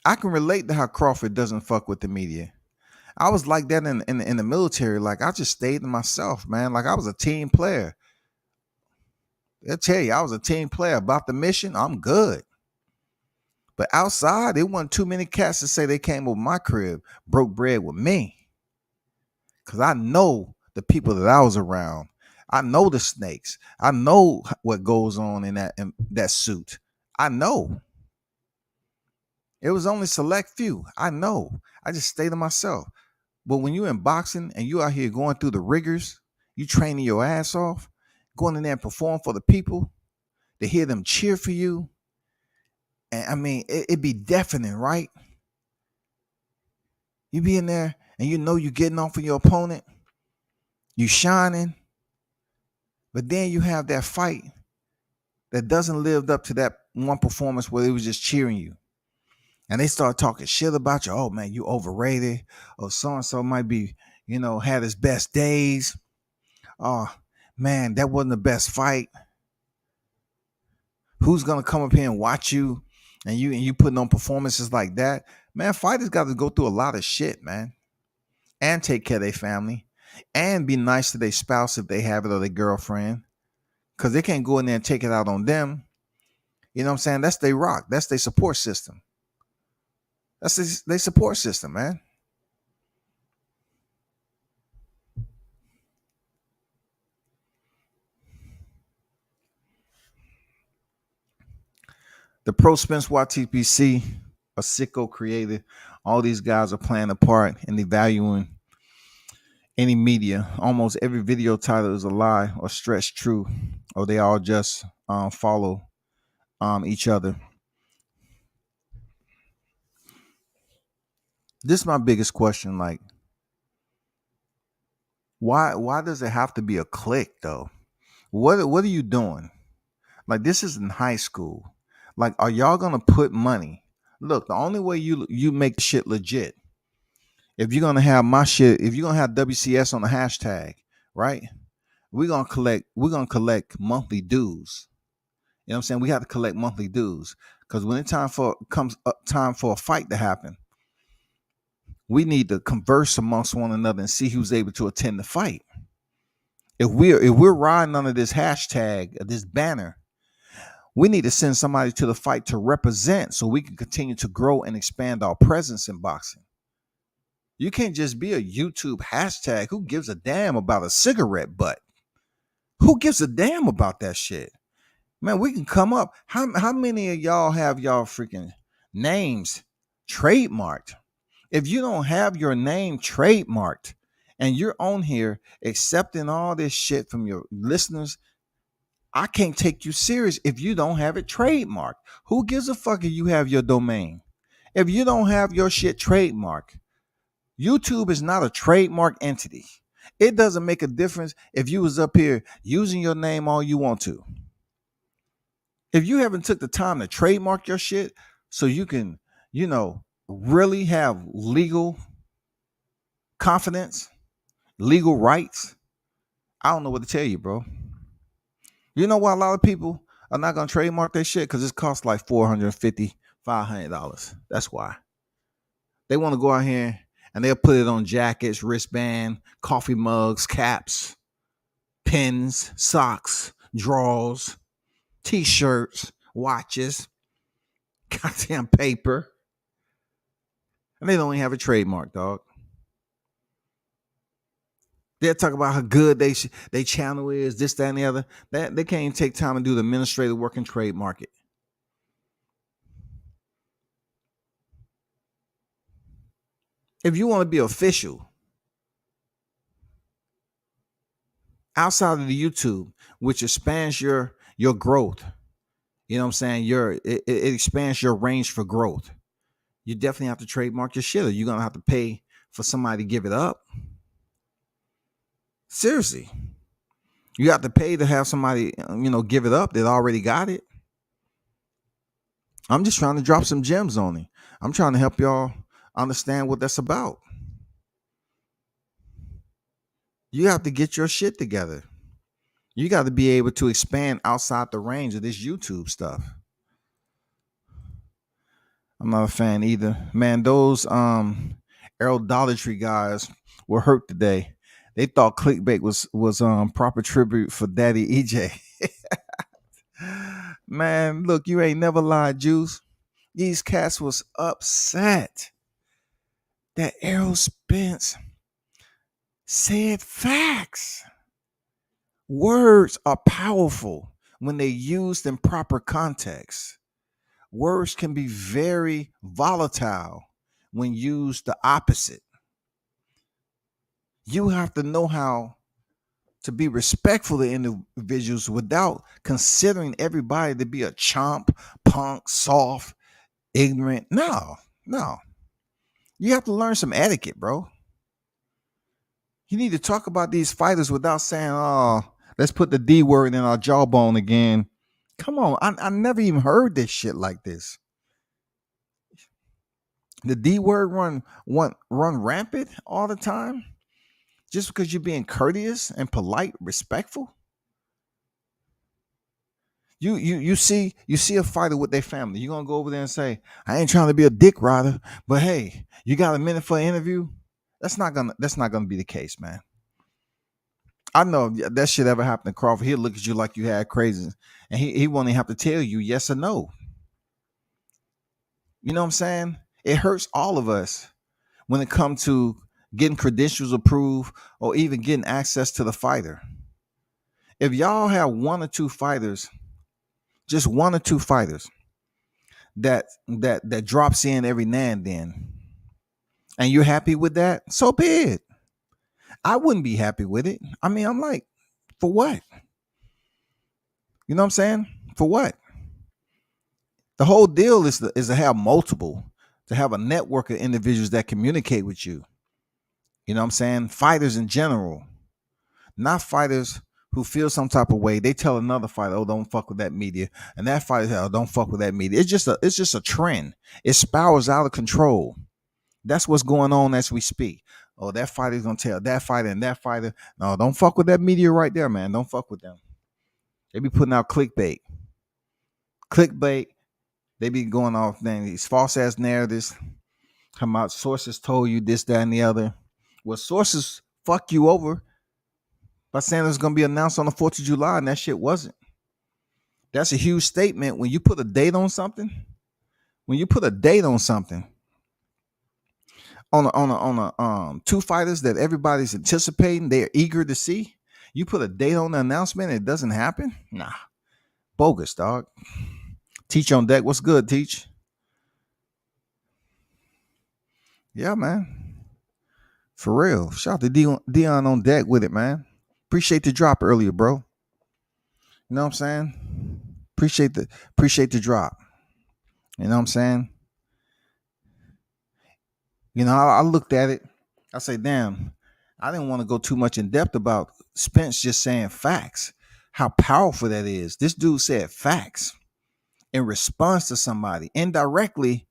I can relate to how Crawford doesn't fuck with the media. I was like that in the military. Like I just stayed to myself, man. Like I was a team player. They'll tell you I was a team player. About the mission, I'm good. But outside, it wasn't too many cats to say they came over my crib, broke bread with me. Cause I know the people that I was around. I know the snakes. I know what goes on in that suit. I know. It was only select few. I know. I just stay to myself. But when you're in boxing and you out here going through the rigors, you training your ass off, going in there and perform for the people, to hear them cheer for you. And I mean, it'd be deafening, right? You be in there and you know you're getting off of your opponent, you shining, but then you have that fight that doesn't live up to that one performance where it was just cheering you. And they start talking shit about you. Oh man, you overrated. Or so and so might be, had his best days. Oh man, that wasn't the best fight. Who's gonna come up here and watch you and you putting on performances like that? Man, fighters got to go through a lot of shit, man. And take care of their family. And be nice to their spouse if they have it or their girlfriend. Cause they can't go in there and take it out on them. You know what I'm saying? That's their rock. That's their support system. That's their support system, man. The Pro Spence YTPC, a sicko creator, all these guys are playing a part in devaluing any media. Almost every video title is a lie or stretched true, or they all just follow each other. This is my biggest question. Like, why does it have to be a click though? What are you doing? Like this is in high school. Like, are y'all gonna put money? Look, the only way you make shit legit, if you're gonna have my shit, if you're gonna have WCS on the hashtag, right? We're gonna collect monthly dues. You know what I'm saying? We have to collect monthly dues. Because when it's comes up time for a fight to happen, we need to converse amongst one another and see who's able to attend the fight. If we're riding under this hashtag, this banner, we need to send somebody to the fight to represent so we can continue to grow and expand our presence in boxing. You can't just be a YouTube hashtag. Who gives a damn about a cigarette butt? Who gives a damn about that shit? Man, we can come up. How many of y'all have y'all freaking names trademarked? If you don't have your name trademarked and you're on here accepting all this shit from your listeners, I can't take you serious if you don't have it trademarked. Who gives a fuck if you have your domain? If you don't have your shit trademarked, YouTube is not a trademark entity. It doesn't make a difference if you was up here using your name all you want to. If you haven't took the time to trademark your shit so you can, really have legal confidence, legal rights, I don't know what to tell you, bro. You know why a lot of people are not going to trademark their shit? Because it costs like $450, $500. That's why. They want to go out here and they'll put it on jackets, wristband, coffee mugs, caps, pins, socks, drawers, t-shirts, watches, goddamn paper. And they don't even have a trademark, dog. They'll talk about how good they channel is, this, that, and the other. That they can't even take time to do the administrative work and trademark it. If you want to be official outside of the YouTube, which expands your growth, you know what I'm saying? It expands your range for growth. You definitely have to trademark your shit, or you're gonna have to pay for somebody to give it up. Seriously. You have to pay to have somebody, give it up that already got it. I'm just trying to drop some gems on it. I'm trying to help y'all understand what that's about. You have to get your shit together. You got to be able to expand outside the range of this YouTube stuff. I'm not a fan either. Man, those aerodolatry guys were hurt today. They thought clickbait was proper tribute for Daddy EJ. Man, look, you ain't never lied, Juice. These cats was upset that Errol Spence said facts. Words are powerful when they used in proper context. Words can be very volatile when used the opposite. You have to know how to be respectful to individuals without considering everybody to be a chump, punk, soft, ignorant. No, no. You have to learn some etiquette, bro. You need to talk about these fighters without saying, oh, let's put the D word in our jawbone again. Come on. I never even heard this shit like this. The D word run rampant all the time just because you're being courteous and polite, respectful. You see a fighter with their family. You're gonna go over there and say, I ain't trying to be a dick rider, but hey, you got a minute for an interview? That's not gonna be the case, man. I know that shit ever happened to Crawford. He'll look at you like you had crazy, and he won't even have to tell you yes or no. You know what I'm saying? It hurts all of us when it comes to getting credentials approved or even getting access to the fighter. If y'all have one or two fighters, just one or two fighters that drops in every now and then, and you're happy with that, so be it. I wouldn't be happy with it. I mean, I'm like, for what? You know what I'm saying? For what? The whole deal is to have multiple, to have a network of individuals that communicate with you. You know what I'm saying? Fighters in general, not fighters who feel some type of way. They tell another fighter, "Oh, don't fuck with that media," and that fighter says, "Oh, don't fuck with that media." It's just a trend. It spirals out of control. That's what's going on as we speak. Oh, that fighter's gonna tell that fighter and that fighter, "No, don't fuck with that media right there, man. Don't fuck with them. They be putting out clickbait. They be going off these false ass narratives. Come out, sources told you this, that, and the other. Well, sources fuck you over by saying it's gonna be announced on the 4th of July, and that shit wasn't. That's a huge statement when you put a date on something. When you put a date on something, on a two fighters that everybody's anticipating, they're eager to see. You put a date on the announcement, it doesn't happen. Nah, bogus, dog. Teach on deck. What's good, Teach? Yeah, man. For real. Shout out to Dion on deck with it, man. Appreciate the drop earlier, bro. You know what I'm saying? Appreciate the drop. You know what I'm saying? I looked at it. I say, damn, I didn't want to go too much in depth about Spence just saying facts. How powerful that is. This dude said facts in response to somebody. Indirectly,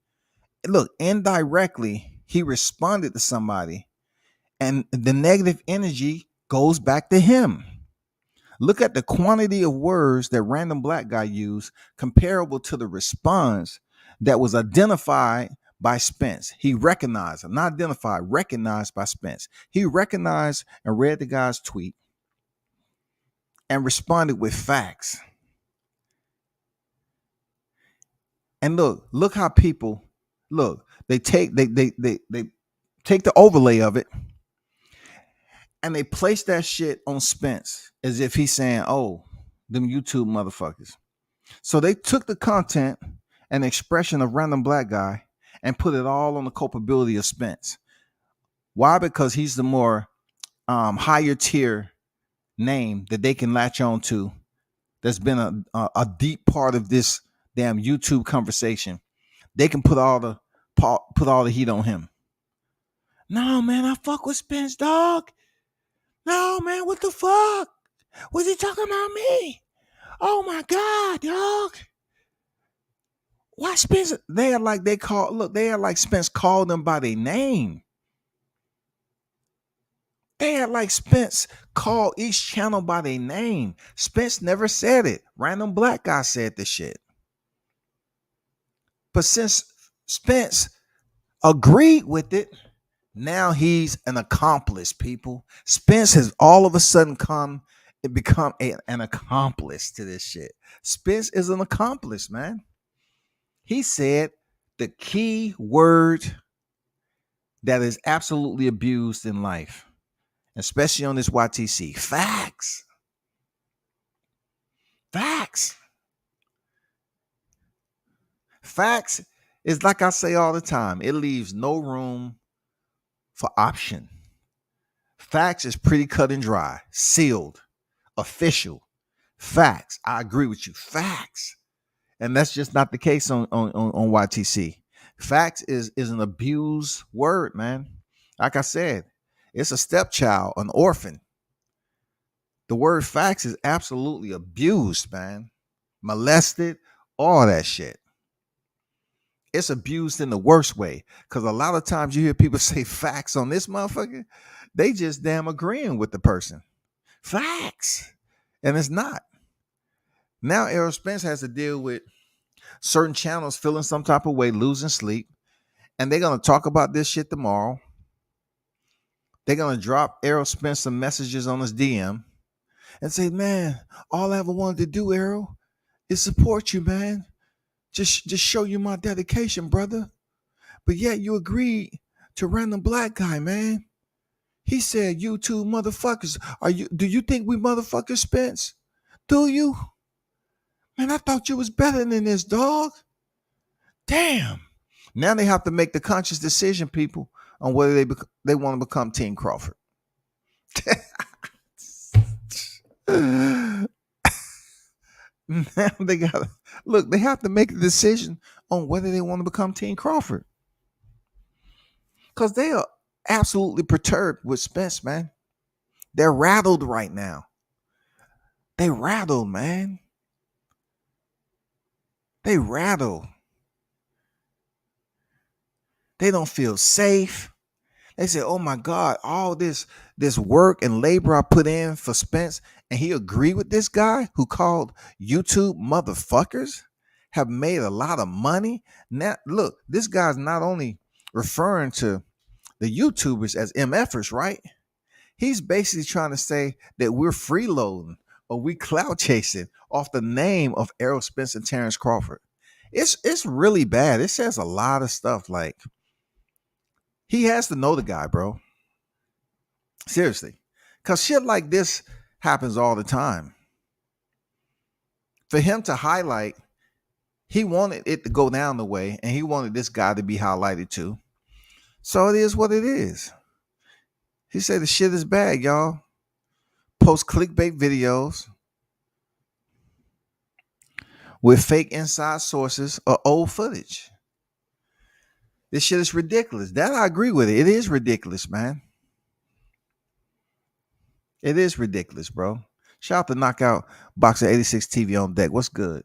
he responded to somebody, and the negative energy goes back to him. Look at the quantity of words that random black guy used comparable to the response that was identified by Spence. He recognized, not identified, recognized by Spence. He recognized and read the guy's tweet and responded with facts. And look how people they take the overlay of it and they place that shit on Spence as if he's saying, "Oh, them YouTube motherfuckers." So they took the content and expression of random black guy and put it all on the culpability of Spence. Why? Because he's the more higher tier name that they can latch on to. That's been a deep part of this damn YouTube conversation. They can put all the heat on him. No, man, I fuck with Spence, dog. No, man, what the fuck? Was he talking about me? Oh my god, dog. Why Spence? They are like they are like Spence called them by their name. They had like Spence call each channel by their name. Spence never said it. Random black guy said this shit. But since Spence agreed with it, now he's an accomplice, people. Spence has all of a sudden become an accomplice to this shit. Spence is an accomplice, man. He said the key word that is absolutely abused in life, especially on this YTC. Facts. Facts. Facts is like I say all the time, it leaves no room for option. Facts is pretty cut and dry, sealed, official. Facts. I agree with you. Facts. And that's just not the case on YTC. Facts is an abused word, man. Like I said, it's a stepchild, an orphan. The word facts is absolutely abused, man. Molested, all that shit. It's abused in the worst way. Because a lot of times you hear people say facts on this motherfucker, they just damn agreeing with the person. Facts. And it's not. Now Errol Spence has to deal with certain channels feeling some type of way, losing sleep. And they're going to talk about this shit tomorrow. They're going to drop Errol Spence some messages on his DM and say, man, all I ever wanted to do, Errol, is support you, man. Just show you my dedication, brother. But yet you agreed to random black guy, man. He said, you two motherfuckers, do you think we motherfuckers, Spence? Do you? Man, I thought you was better than this, dog. Damn. Now they have to make the conscious decision, people, on whether they want to become Team Crawford. Now they got look. They have to make a decision on whether they want to become Team Crawford because they are absolutely perturbed with Spence, man. They're rattled right now. They rattled, man. They rattled. They don't feel safe. They say, "Oh my God, all this work and labor I put in for Spence, and he agreed with this guy who called YouTube motherfuckers, have made a lot of money." Now, look, this guy's not only referring to the YouTubers as MFers, right? He's basically trying to say that we're freeloading or we clout chasing off the name of Errol Spence and Terrence Crawford. It's really bad. It says a lot of stuff like he has to know the guy, bro. Seriously. Because shit like this happens all the time. For him to highlight, he wanted it to go down the way, and he wanted this guy to be highlighted too. So it is what it is. He said the shit is bad, y'all. Post clickbait videos with fake inside sources or old footage. This shit is ridiculous. That I agree with it. It is ridiculous, man. It is ridiculous, bro. Shout out to Knockout Boxer 86 TV on deck. What's good?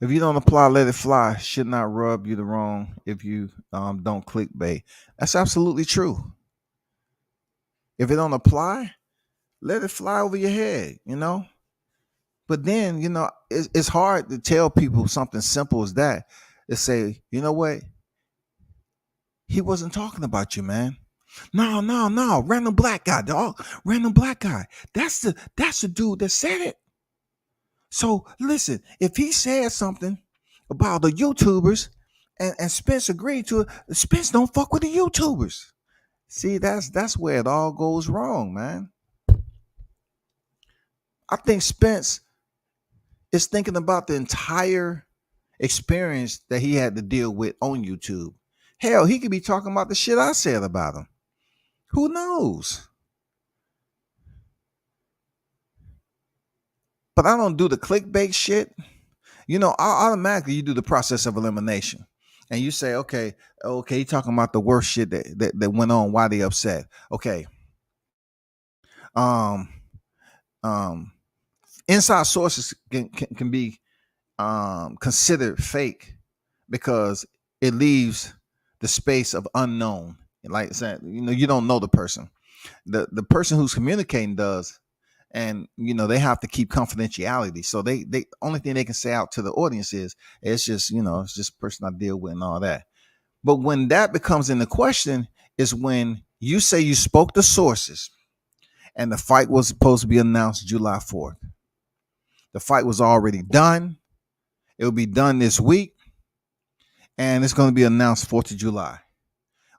If you don't apply, let it fly. Should not rub you the wrong if you don't clickbait. That's absolutely true. If it don't apply, let it fly over your head, you know? But then, you know, it's hard to tell people something simple as that. To say, you know what? He wasn't talking about you, man. No. Random black guy, dog. Random black guy. That's the dude that said it. So listen, if he said something about the YouTubers and Spence agreed to it, Spence don't fuck with the YouTubers. See, that's where it all goes wrong, man. I think Spence is thinking about the entire experience that he had to deal with on YouTube. Hell, he could be talking about the shit I said about him. Who knows? But I don't do the clickbait shit. You know, automatically you do the process of elimination. And you say, okay, you talking about the worst shit that went on, why they upset. Okay. Um, um, Inside sources can be considered fake because it leaves the space of unknown. Like I said, you don't know the person. The person who's communicating does, and they have to keep confidentiality. So they only thing they can say out to the audience is it's just it's just a person I deal with and all that. But when that becomes in the question is when you say you spoke to sources and the fight was supposed to be announced July 4th. The fight was already done. It will be done this week, and it's going to be announced 4th of July.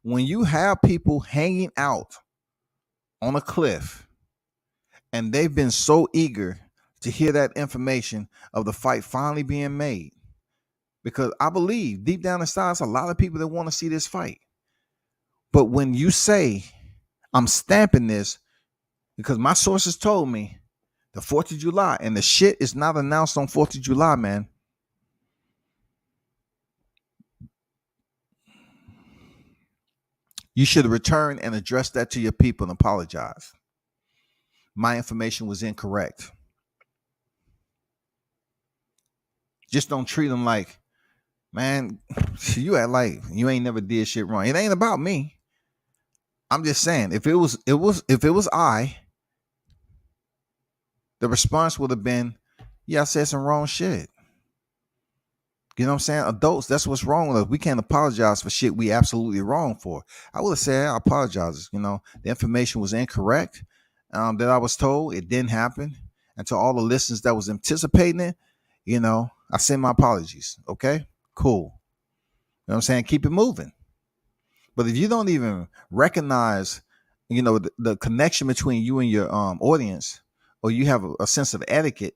When you have people hanging out on a cliff and they've been so eager to hear that information of the fight finally being made, because I believe deep down inside, there's a lot of people that want to see this fight. But when you say, I'm stamping this because my sources told me the 4th of July, and the shit is not announced on 4th of July, man. You should return and address that to your people and apologize. My information was incorrect. Just don't treat them like, man, you act like you ain't never did shit wrong. It ain't about me. I'm just saying, if it was I, the response would have been, yeah, I said some wrong shit. You know what I'm saying? Adults, that's what's wrong with us. We can't apologize for shit we absolutely wrong for. I would have said, I apologize. The information was incorrect that I was told. It didn't happen. And to all the listeners that was anticipating it, I send my apologies. Okay? Cool. You know what I'm saying? Keep it moving. But if you don't even recognize, the connection between you and your audience, or you have a sense of etiquette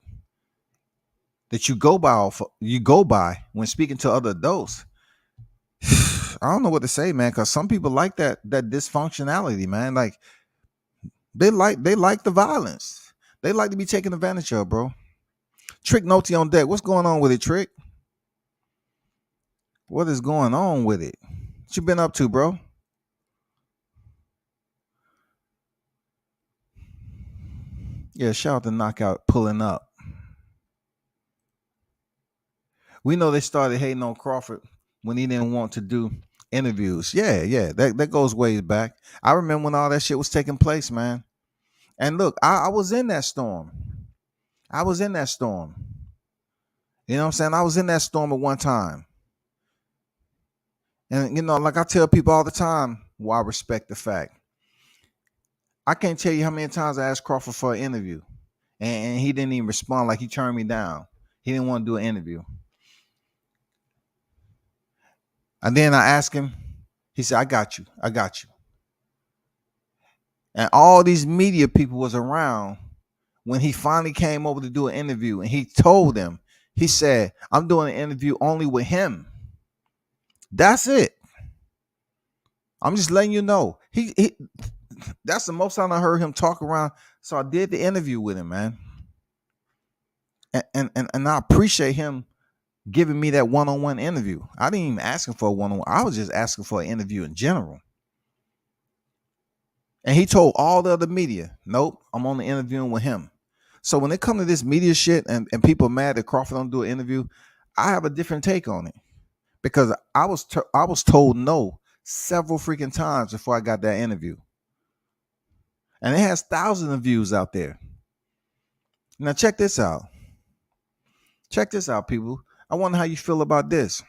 that you go by when speaking to other adults, I don't know what to say, man, because some people like that dysfunctionality, man. Like they like the violence. They like to be taken advantage of, bro. Trick Noty on deck. What's going on with it, Trick? What is going on with it? What you been up to, bro? Yeah, shout out to Knockout pulling up. We know they started hating on Crawford when he didn't want to do interviews. Yeah. That goes way back. I remember when all that shit was taking place, man. And look, I was in that storm. I was in that storm. You know what I'm saying? I was in that storm at one time. And, like I tell people all the time, I respect the fact. I can't tell you how many times I asked Crawford for an interview. And he didn't even respond. Like he turned me down. He didn't want to do an interview. And then I asked him. He said, I got you. And all these media people was around when he finally came over to do an interview. And he told them, he said, I'm doing an interview only with him. That's it. I'm just letting you know. He that's the most time I heard him talk around. So I did the interview with him, man. And I appreciate him giving me that one-on-one interview. I didn't even ask him for a one-on-one. I was just asking for an interview in general. And he told all the other media, nope, I'm only interviewing with him. So when it comes to this media shit and people are mad that Crawford don't do an interview, I have a different take on it. Because I was told no several freaking times before I got that interview. And it has thousands of views out there. Now check this out. Check this out, people. I wonder how you feel about this.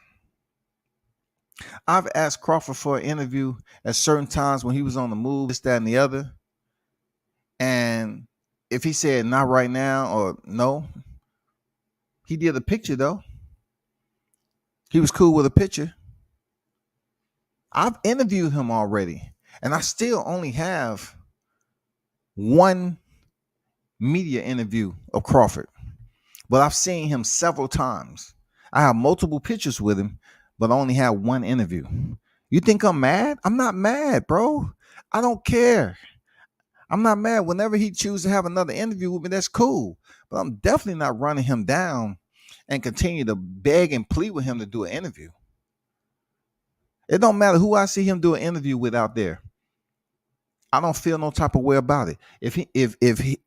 I've asked Crawford for an interview at certain times when he was on the move, this, that, and the other. And if he said not right now or no, he did a picture though. He was cool with a picture. I've interviewed him already, and I still only have one media interview of Crawford, but I've seen him several times. I have multiple pictures with him, but I only have one interview. You think I'm mad? I'm not mad, bro. I don't care. I'm not mad. Whenever he chooses to have another interview with me, that's cool. But I'm definitely not running him down and continue to beg and plead with him to do an interview. It don't matter who I see him do an interview with out there. I don't feel no type of way about it. If he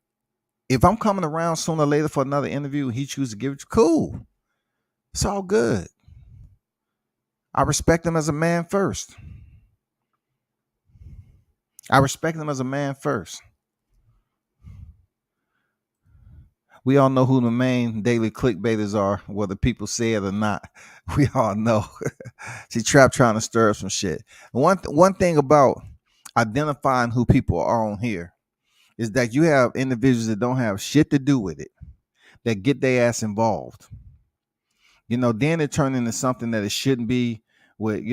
If I'm coming around sooner or later for another interview and he chooses to give it, cool. It's all good. I respect him as a man first. I respect him as a man first. We all know who the main daily clickbaiters are, whether people say it or not. We all know. See, Trap trying to stir up some shit. One thing about identifying who people are on here is that you have individuals that don't have shit to do with it, that get their ass involved. Then it turned into something that it shouldn't be. With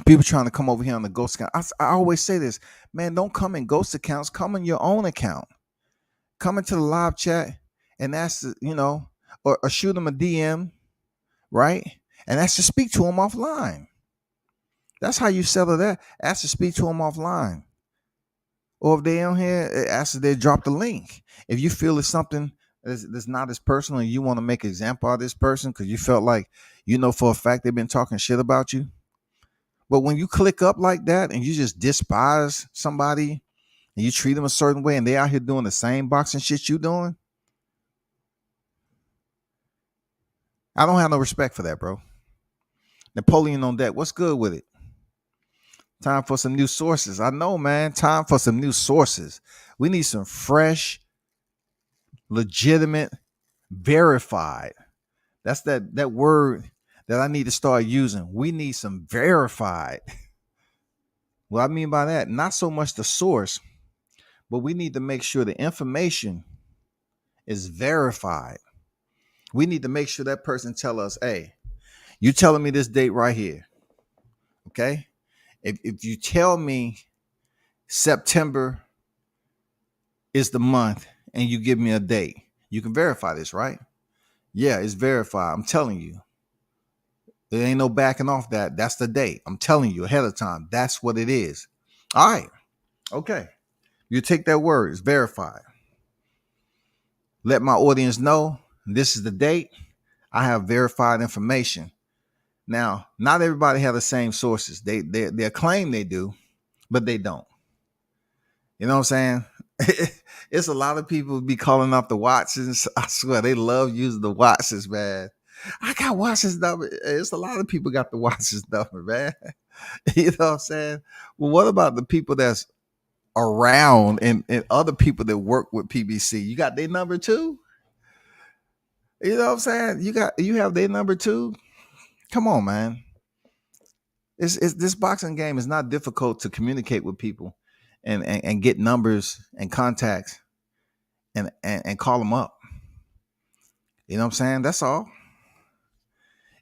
people trying to come over here on the ghost account. I always say this, man. Don't come in ghost accounts. Come in your own account. Come into the live chat and ask, or shoot them a DM, right? And ask to speak to them offline. That's how you settle that. Ask to speak to them offline. Or if they on here, ask if they drop the link. If you feel it's something that's not as personal and you want to make an example of this person because you felt like, for a fact they've been talking shit about you. But when you click up like that and you just despise somebody and you treat them a certain way and they out here doing the same boxing shit you doing, I don't have no respect for that, bro. Napoleon on deck. What's good with it? Time for some new sources. I know, man. Time for some new sources. We need some fresh, legitimate, verified. That's that word that I need to start using. We need some verified. What I mean by that, not so much the source, but we need to make sure the information is verified. We need to make sure that person tell us, hey, you telling me this date right here. Okay? If you tell me September is the month and you give me a date, you can verify this, right? Yeah, it's verified. I'm telling you. There ain't no backing off that. That's the date. I'm telling you ahead of time. That's what it is. All right. Okay. You take that word. It's verified. Let my audience know this is the date. I have verified information. Now, not everybody have the same sources. They claim they do, but they don't. You know what I'm saying? It's a lot of people be calling up the Watsons. I swear they love using the Watsons, man. I got Watson's number. It's a lot of people got the Watson's number, man. You know what I'm saying? Well, what about the people that's around and other people that work with PBC? You got their number too? You know what I'm saying? You have their number too? Come on, man. It's this boxing game is not difficult to communicate with people and get numbers and contacts and call them up. You know what I'm saying? That's all.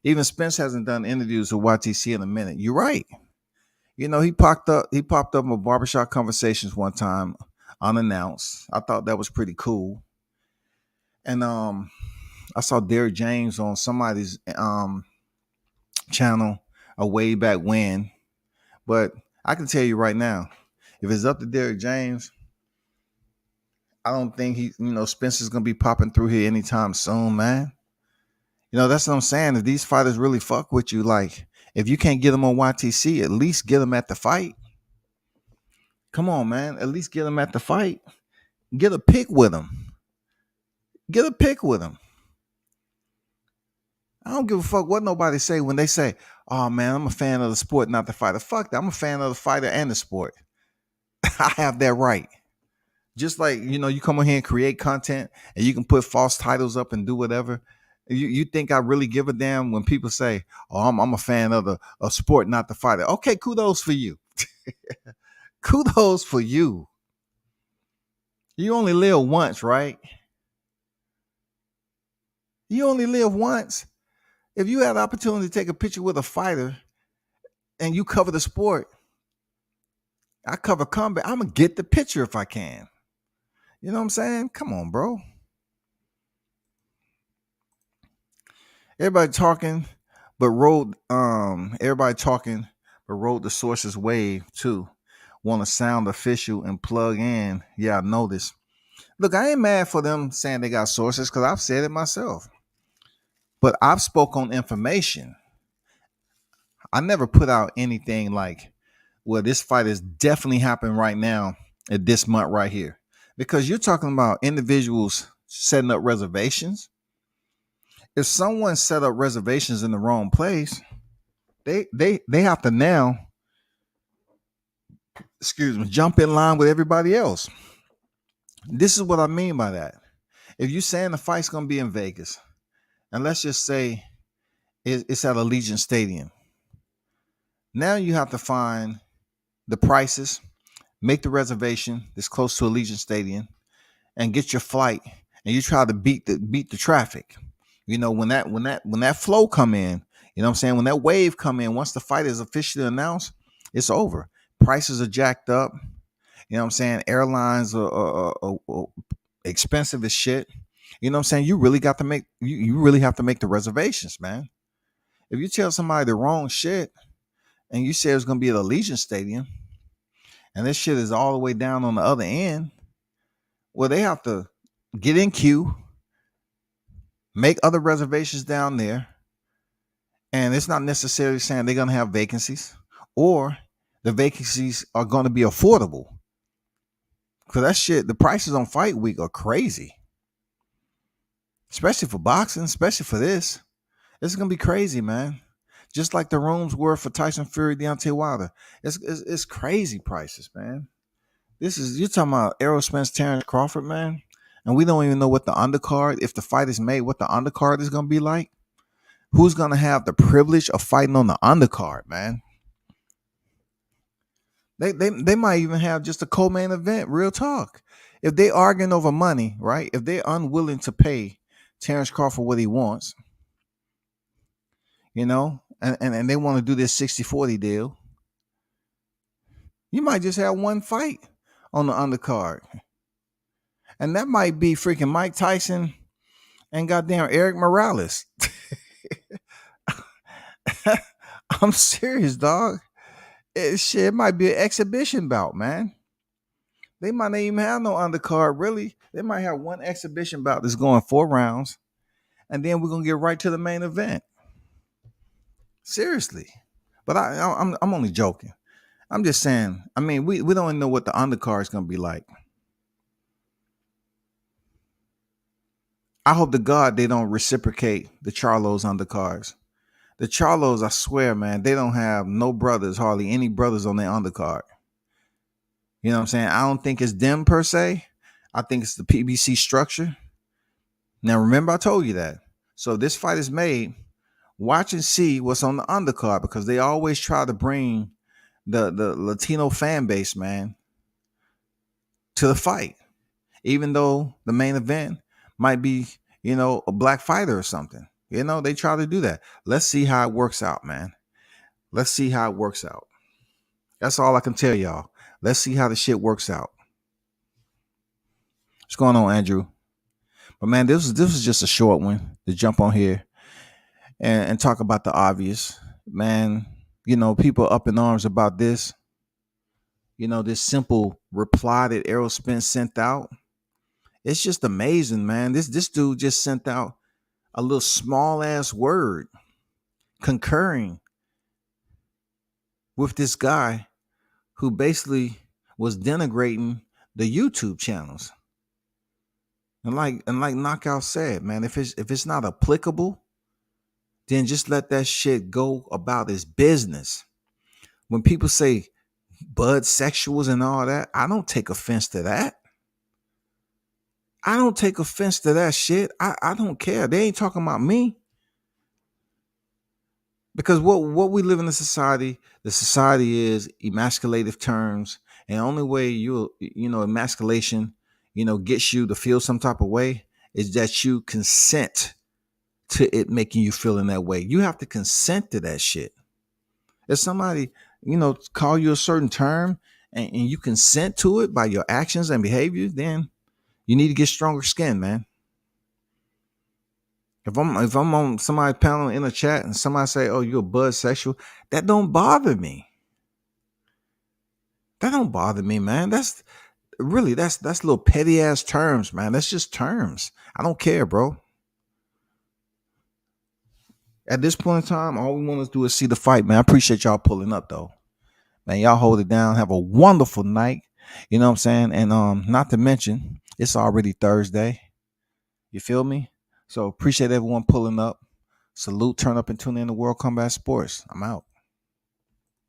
Even Spence hasn't done interviews with YTC in a minute. You're right. He popped up in my barbershop conversations one time unannounced. I thought that was pretty cool. And I saw Derek James on somebody's channel a way back when. But I can tell you right now, if it's up to Derek James, I don't think Spencer's gonna be popping through here anytime soon, man. That's what I'm saying. If these fighters really fuck with you, like if you can't get them on YTC, at least get them at the fight. Come on, man. At least get them at the fight. Get a pick with them. Get a pick with them. I don't give a fuck what nobody say when they say, "Oh man, I'm a fan of the sport, not the fighter." Fuck that. I'm a fan of the fighter and the sport. I have that right. Just like you come on here and create content, and you can put false titles up and do whatever. You think I really give a damn when people say, "Oh, I'm a fan of the sport, not the fighter"? Okay, kudos for you. Kudos for you. You only live once, right? You only live once. If you had the opportunity to take a picture with a fighter and you cover the sport, I cover combat, I'm going to get the picture if I can. You know what I'm saying? Come on, bro. Everybody talking, but rode the sources wave too. Want to sound official and plug in. Yeah, I know this. Look, I ain't mad for them saying they got sources because I've said it myself. But I've spoke on information. I never put out anything like, well, this fight is definitely happening right now at this month right here. because you're talking about individuals setting up reservations. If someone set up reservations in the wrong place, they have to now, excuse me, jump in line with everybody else. This is what I mean by that. If you're saying the fight's gonna be in Vegas, and let's just say it's at Allegiant Stadium, now you have to find the prices, make the reservation that's close to Allegiant Stadium, and get your flight, and you try to beat the traffic. You know, when that flow come in, you know what I'm saying? When that wave come in, once the fight is officially announced, it's over. Prices are jacked up. You know what I'm saying? Airlines are expensive as shit. You know what I'm saying? You really got to make you really have to make the reservations, man. If you tell somebody the wrong shit and you say it's gonna be at Allegiant Stadium and this shit is all the way down on the other end, well, they have to get in queue, make other reservations down there, and it's not necessarily saying they're gonna have vacancies or the vacancies are gonna be affordable. Cause that shit, the prices on fight week are crazy. Especially for boxing, especially for this. It's gonna be crazy, man. Just like the rooms were for Tyson Fury, Deontay Wilder. It's crazy prices, man. This is you're talking about Errol Spence, Terrence Crawford, man. And we don't even know what the undercard, if the fight is made, what the undercard is gonna be like. Who's gonna have the privilege of fighting on the undercard, man? They might even have just a co-main event, real talk. If they arguing over money, right? If they're unwilling to pay Terrence Crawford what he wants, you know, and they want to do this 60-40 deal, you might just have one fight on the undercard. And that might be freaking Mike Tyson and goddamn Eric Morales. I'm serious, dog. It might be an exhibition bout, man. They might not even have no undercard, really. They might have one exhibition bout that's going 4 rounds, and then we're gonna get right to the main event. Seriously. But I'm only joking. I'm just saying. I mean, we don't even know what the undercard is gonna be like. I hope to God they don't reciprocate the Charlos undercards. The Charlos, I swear, man, they don't have no brothers, hardly any brothers on their undercard. You know what I'm saying? I don't think it's them per se. I think it's the PBC structure. Now, remember, I told you that. So if this fight is made, watch and see what's on the undercard because they always try to bring the Latino fan base, man, to the fight, even though the main event might be, you know, a black fighter or something. You know, they try to do that. Let's see how it works out, man. Let's see how it works out. That's all I can tell y'all. Let's see how the shit works out. What's going on, Andrew? But man, this was just a short one to jump on here and talk about the obvious. Man, you know, people up in arms about this. You know, this simple reply that Errol Spence sent out. It's just amazing, man. This dude just sent out a little small ass word concurring with this guy who basically was denigrating the YouTube channels. And like Knockout said, man, if it's not applicable, then just let that shit go about its business. When people say bud sexuals and all that, I don't take offense to that. I don't take offense to that shit. I don't care. They ain't talking about me. Because what we live in a society, the society is emasculative terms. And the only way emasculation, gets you to feel some type of way is that you consent to it making you feel in that way. You have to consent to that shit. If somebody, call you a certain term and you consent to it by your actions and behavior, then you need to get stronger skin, man. If I'm on somebody's panel in a chat and somebody say, "Oh, you're a bud sexual," that don't bother me. That don't bother me, man. That's little petty ass terms, man. That's just terms. I don't care, bro. At this point in time, all we want to do is see the fight, man. I appreciate y'all pulling up, though. Man, y'all hold it down. Have a wonderful night. You know what I'm saying? And not to mention, it's already Thursday. You feel me? So appreciate everyone pulling up. Salute, turn up, and tune in to World Combat Sports. I'm out.